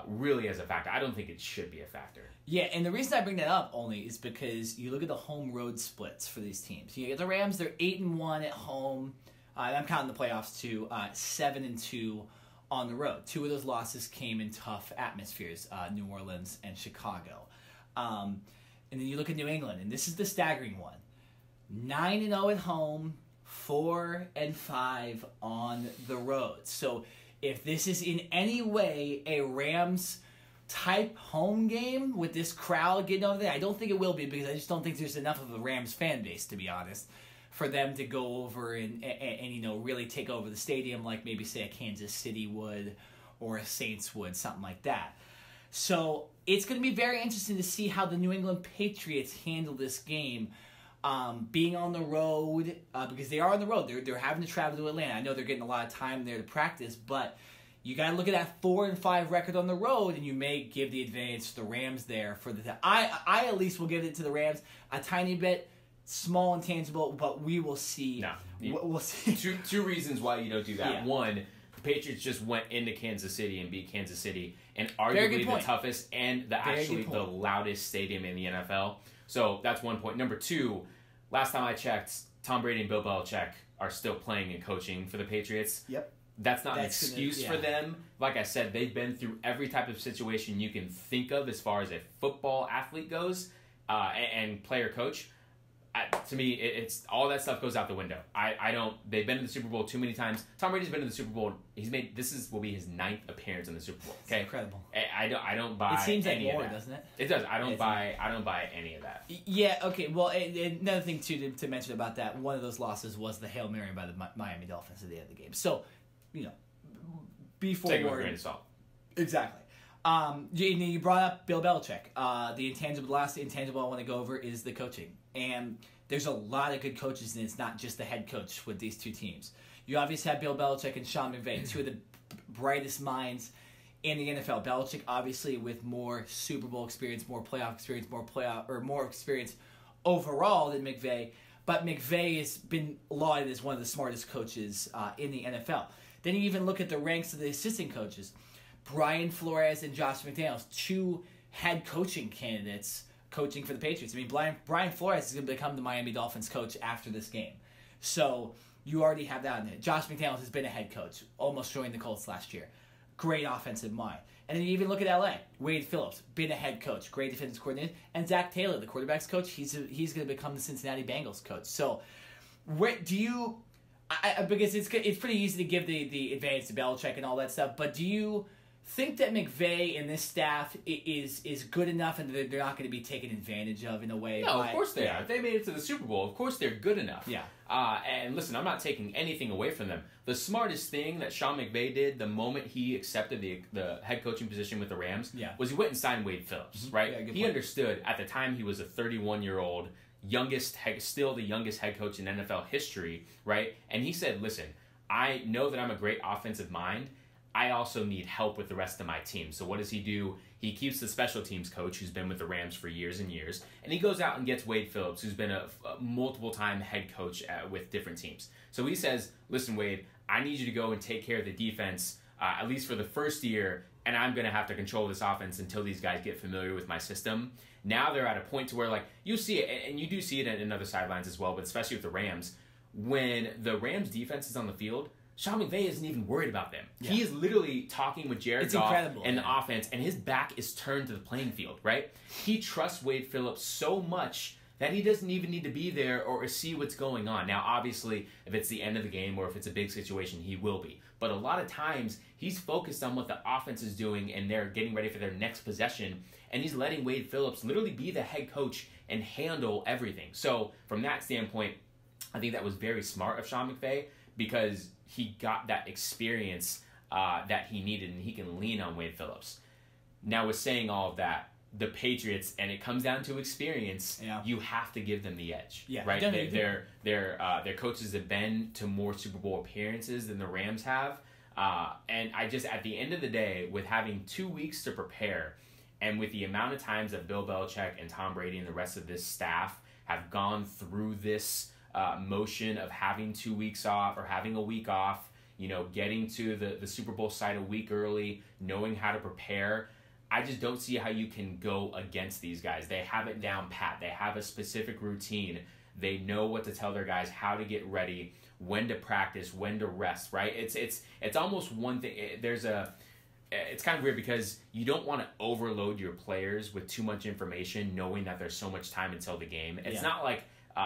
really as a factor. I don't think it should be a factor. Yeah, and the reason I bring that up only is because you look at the home road splits for these teams. You get the Rams; they're 8-1 at home. I'm counting the playoffs too. 7-2 on the road. Two of those losses came in tough atmospheres, New Orleans and Chicago. And then you look at New England, and this is the staggering one: 9-0 at home, 4-5 on the road. So if this is in any way a Rams type home game with this crowd getting over there, I don't think it will be, because I just don't think there's enough of a Rams fan base, to be honest, for them to go over and really take over the stadium like maybe say a Kansas City would or a Saints would, something like that. So it's going to be very interesting to see how the New England Patriots handle this game, being on the road, because they are on the road. They're having to travel to Atlanta. I know they're getting a lot of time there to practice, but you got to look at that 4-5 record on the road, and you may give the advantage to the Rams there for the. I at least will give it to the Rams a tiny bit. Small and tangible, but we will see. No, we'll see. Two reasons why you don't do that. Yeah. One, the Patriots just went into Kansas City and beat Kansas City, and arguably the toughest and the loudest stadium in the NFL. So that's one point. Number two, last time I checked, Tom Brady and Bill Belichick are still playing and coaching for the Patriots. Yep. That's not an excuse for them. Like I said, they've been through every type of situation you can think of as far as a football athlete goes, and player coach. To me, it's all that stuff goes out the window. I don't. They've been in the Super Bowl too many times. Tom Brady's been in the Super Bowl. Will be his 9th appearance in the Super Bowl. Okay, it's incredible. I don't buy. It seems like any more, of that. doesn't it? It does. I don't buy any of that. Yeah. Okay. Well, another thing too to mention about that, one of those losses was the Hail Mary by the Miami Dolphins at the end of the game. So, be forward. Take it with a grain of salt. Exactly. You brought up Bill Belichick. The last intangible I want to go over is the coaching. And there's a lot of good coaches, and it's not just the head coach with these two teams. You obviously have Bill Belichick and Sean McVay, two of the brightest minds in the NFL. Belichick, obviously, with more Super Bowl experience, more playoff experience, more experience overall than McVay. But McVay has been lauded as one of the smartest coaches in the NFL. Then you even look at the ranks of the assistant coaches. Brian Flores and Josh McDaniels, two head coaching candidates coaching for the Patriots. I mean, Brian Flores is going to become the Miami Dolphins coach after this game. So you already have that in there. Josh McDaniels has been a head coach, almost joined the Colts last year. Great offensive mind. And then you even look at LA. Wade Phillips, been a head coach, great defensive coordinator. And Zach Taylor, the quarterback's coach, he's going to become the Cincinnati Bengals coach. So where do you... because it's pretty easy to give the advantage to Belichick and all that stuff, but do you think that McVay and this staff is good enough, and they're not going to be taken advantage of in a way? No, of course they are. If they made it to the Super Bowl, of course they're good enough. Yeah. And listen, I'm not taking anything away from them. The smartest thing that Sean McVay did the moment he accepted the head coaching position with the Rams was he went and signed Wade Phillips, right? Yeah, he understood at the time he was a 31-year-old, still the youngest head coach in NFL history, right? And he said, listen, I know that I'm a great offensive mind. I also need help with the rest of my team. So what does he do? He keeps the special teams coach who's been with the Rams for years and years, and he goes out and gets Wade Phillips, who's been a multiple-time head coach with different teams. So he says, listen, Wade, I need you to go and take care of the defense, at least for the first year, and I'm going to have to control this offense until these guys get familiar with my system. Now they're at a point to where, like, you see it, and you do see it in other sidelines as well, but especially with the Rams, when the Rams defense is on the field, Sean McVay isn't even worried about them. Yeah. He is literally talking with Jared Goff and the offense, and his back is turned to the playing field, right? He trusts Wade Phillips so much that he doesn't even need to be there or see what's going on. Now, obviously, if it's the end of the game or if it's a big situation, he will be. But a lot of times, he's focused on what the offense is doing, and they're getting ready for their next possession, and he's letting Wade Phillips literally be the head coach and handle everything. So, from that standpoint, I think that was very smart of Sean McVay, because he got that experience that he needed, and he can lean on Wade Phillips. Now, with saying all of that, the Patriots, and it comes down to experience, you have to give them the edge. Yeah, right? Their coaches have been to more Super Bowl appearances than the Rams have. And I just, at the end of the day, with having 2 weeks to prepare, and with the amount of times that Bill Belichick and Tom Brady and the rest of this staff have gone through this motion of having 2 weeks off or having a week off, getting to the Super Bowl site a week early, knowing how to prepare, I just don't see how you can go against these guys. They have it down pat. They have a specific routine. They know what to tell their guys, how to get ready, when to practice, when to rest, right? It's almost one thing. It's kind of weird because you don't want to overload your players with too much information, knowing that there's so much time until the game. It's not like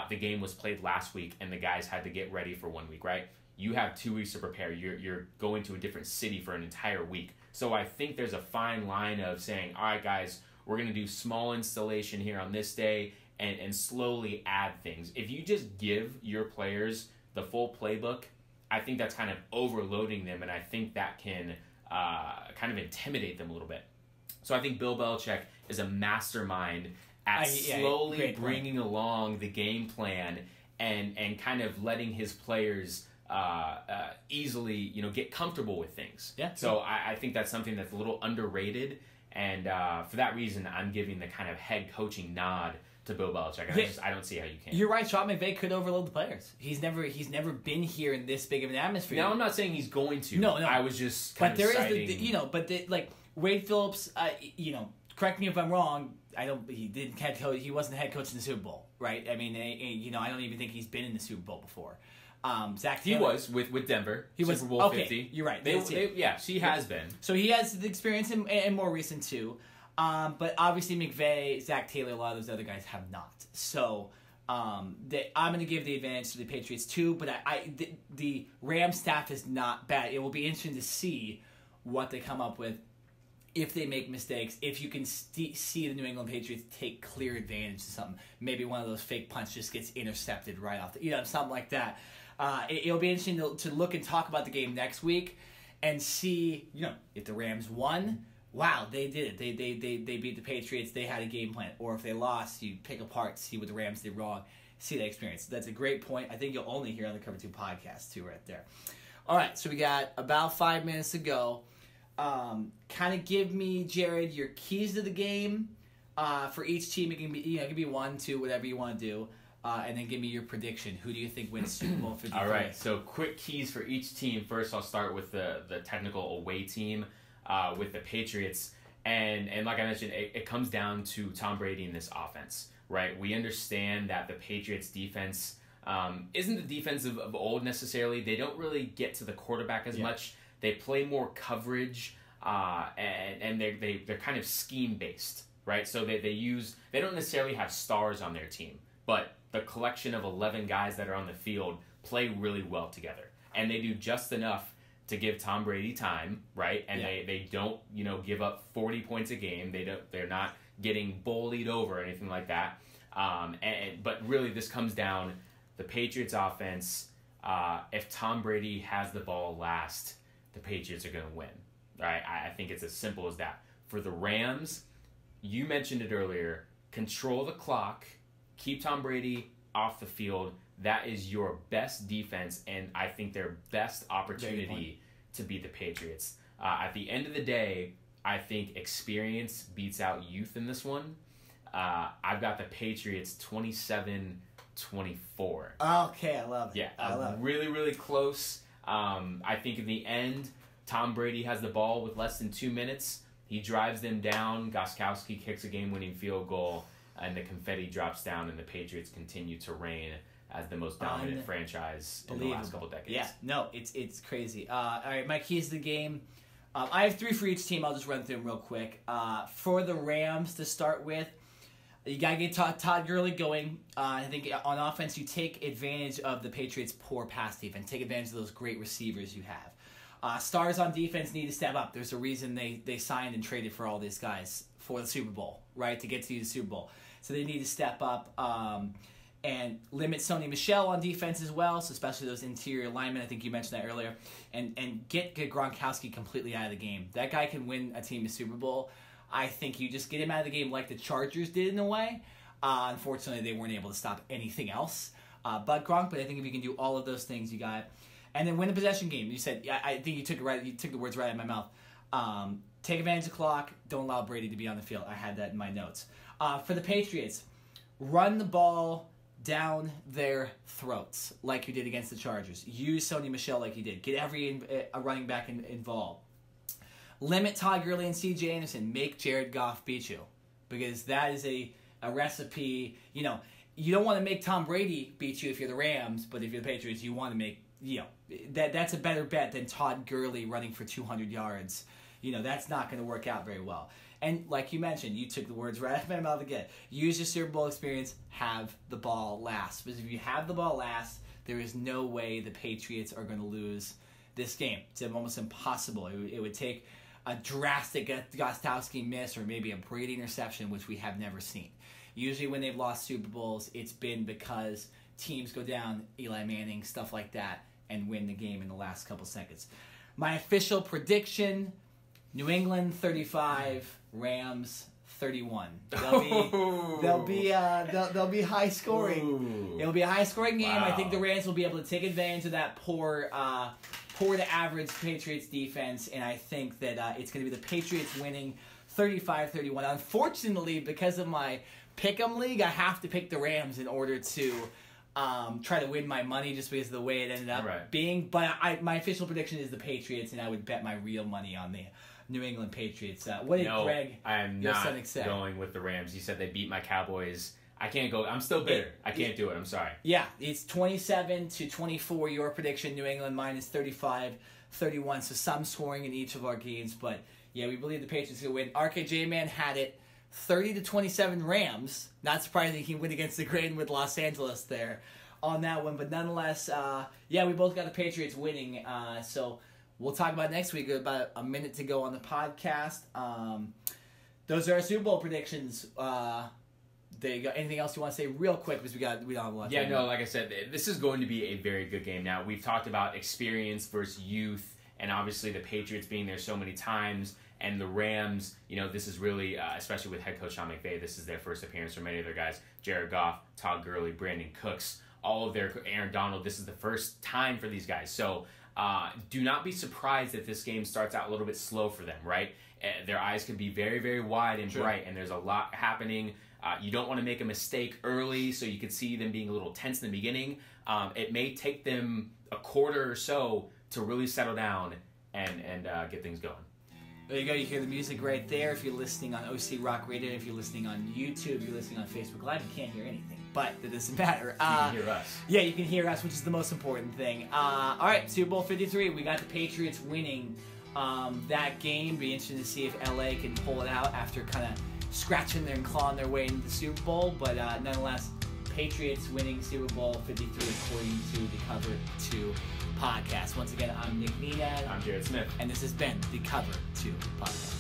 the game was played last week and the guys had to get ready for 1 week, right? You have 2 weeks to prepare. You're going to a different city for an entire week. So I think there's a fine line of saying, all right, guys, we're going to do small installation here on this day and slowly add things. If you just give your players the full playbook, I think that's kind of overloading them, and I think that can kind of intimidate them a little bit. So I think Bill Belichick is a mastermind at slowly bringing along the game plan and kind of letting his players easily, get comfortable with things. Yeah. So I think that's something that's a little underrated, and for that reason, I'm giving the kind of head coaching nod to Bill Belichick. I don't see how you can. You're right. Sean McVay could overload the players. He's never been here in this big of an atmosphere. Now, I'm not saying he's going to. No. I was just kind of citing... like Wade Phillips. Correct me if I'm wrong. He didn't head coach. He wasn't the head coach in the Super Bowl, right? I mean, I don't even think he's been in the Super Bowl before. Zach Taylor, he was with Denver. He was Super Bowl 50. You're right. She has been. So he has the experience and more recent too. But obviously McVay, Zach Taylor, a lot of those other guys have not. So I'm going to give the advantage to the Patriots too. But the Rams staff is not bad. It will be interesting to see what they come up with. If they make mistakes, if you can see the New England Patriots take clear advantage of something, maybe one of those fake punts just gets intercepted right off something like that. It'll be interesting to look and talk about the game next week and see, if the Rams won, wow, they did it. They beat the Patriots. They had a game plan. Or if they lost, you pick apart, see what the Rams did wrong, see that experience. That's a great point. I think you'll only hear on the Cover 2 podcast too right there. All right, so we got about 5 minutes to go. Kind of give me, Jared, your keys to the game for each team. It can be, it can be 1, 2, whatever you want to do, and then give me your prediction. Who do you think wins Super Bowl 53? All right, so quick keys for each team. First, I'll start with the technical away team with the Patriots, and like I mentioned, it comes down to Tom Brady and this offense, right? We understand that the Patriots defense isn't the defense of old necessarily. They don't really get to the quarterback as much. They play more coverage, and they're kind of scheme based, right? So they don't necessarily have stars on their team, but the collection of 11 guys that are on the field play really well together, and they do just enough to give Tom Brady time, right? And Yeah. they don't, give up 40 points a game. They're not getting bullied over or anything like that. But really, this comes down the Patriots offense. If Tom Brady has the ball last, the Patriots are going to win. Right? I think it's as simple as that. For the Rams, you mentioned it earlier. Control the clock. Keep Tom Brady off the field. That is your best defense, and I think their best opportunity to beat the Patriots. At the end of the day, I think experience beats out youth in this one. I've got the Patriots 27-24. Okay, I love it. Yeah, I love it. Really, really close. I think in the end, Tom Brady has the ball with less than 2 minutes. He drives them down. Gostkowski kicks a game-winning field goal, and the confetti drops down, and the Patriots continue to reign as the most dominant franchise in the last couple decades. Yeah, no, it's crazy. All right, my keys to the game. I have 3 for each team. I'll just run through them real quick. For the Rams to start with, you got to get Todd Gurley going. I think on offense, you take advantage of the Patriots' poor pass defense. Take advantage of those great receivers you have. Stars on defense need to step up. There's a reason they signed and traded for all these guys for the Super Bowl, right, to get to the Super Bowl. So they need to step up and limit Sony Michel on defense as well, so especially those interior linemen. I think you mentioned that earlier. And get Gronkowski completely out of the game. That guy can win a team a Super Bowl. I think you just get him out of the game like the Chargers did in a way. Unfortunately, they weren't able to stop anything else but Gronk. But I think if you can do all of those things, you got it. And then win the possession game. You said, I think you took it right. You took the words right out of my mouth. Take advantage of the clock. Don't allow Brady to be on the field. I had that in my notes. For the Patriots, run the ball down their throats like you did against the Chargers. Use Sony Michel like you did. Get every running back involved. Limit Todd Gurley and C.J. Anderson. Make Jared Goff beat you, because that is a recipe. You don't want to make Tom Brady beat you if you're the Rams, but if you're the Patriots, you want to make that's a better bet than Todd Gurley running for 200 yards. That's not going to work out very well. And like you mentioned, you took the words right out of my mouth again. Use your Super Bowl experience. Have the ball last. Because if you have the ball last, there is no way the Patriots are going to lose this game. It's almost impossible. It would take a drastic Gostkowski miss or maybe a Brady interception, which we have never seen. Usually when they've lost Super Bowls, it's been because teams go down, Eli Manning, stuff like that, and win the game in the last couple seconds. My official prediction, New England 35, Rams 31. They'll be high scoring. Ooh. It'll be a high scoring game. Wow. I think the Rams will be able to take advantage of that poor to average Patriots defense, and I think that it's going to be the Patriots winning 35-31. Unfortunately, because of my pick'em league, I have to pick the Rams in order to try to win my money, just because of the way it ended up being. But my official prediction is the Patriots, and I would bet my real money on the New England Patriots. What did Greg, I am your not son, say? going with the Rams. He said they beat my Cowboys. I can't go. I'm still bitter. I can't do it. I'm sorry. Yeah, it's 27-24. Your prediction, New England minus 35-31. So some scoring in each of our games, but yeah, we believe the Patriots will win. RKJ Man had it 30-27 Rams. Not surprising he went against the grain with Los Angeles there on that one, but nonetheless, yeah, we both got the Patriots winning. So we'll talk about next week. About a minute to go on the podcast. Those are our Super Bowl predictions. There you go. Anything else you want to say real quick, because we don't have a lot of time. Yeah, no, like I said, this is going to be a very good game. Now, we've talked about experience versus youth, and obviously the Patriots being there so many times, and the Rams, this is really, especially with head coach Sean McVay, this is their first appearance for many of their guys. Jared Goff, Todd Gurley, Brandon Cooks, all of Aaron Donald, this is the first time for these guys. So do not be surprised if this game starts out a little bit slow for them, right? Their eyes can be very, very wide and bright, and there's a lot happening. You don't want to make a mistake early, so you could see them being a little tense in the beginning. It may take them a quarter or so to really settle down and get things going. There you go. You hear the music right there. If you're listening on OC Rock Radio, if you're listening on YouTube, you're listening on Facebook Live, you can't hear anything, but it doesn't matter. You can hear us. Yeah, you can hear us, which is the most important thing. All right, Super Bowl 53. We got the Patriots winning that game. Be interesting to see if LA can pull it out after kind of scratching and clawing their way into the Super Bowl. But nonetheless, Patriots winning Super Bowl 53 according to the Cover 2 podcast. Once again, I'm Nick Nenad. I'm Jared Smith. And this has been the Cover 2 Podcast.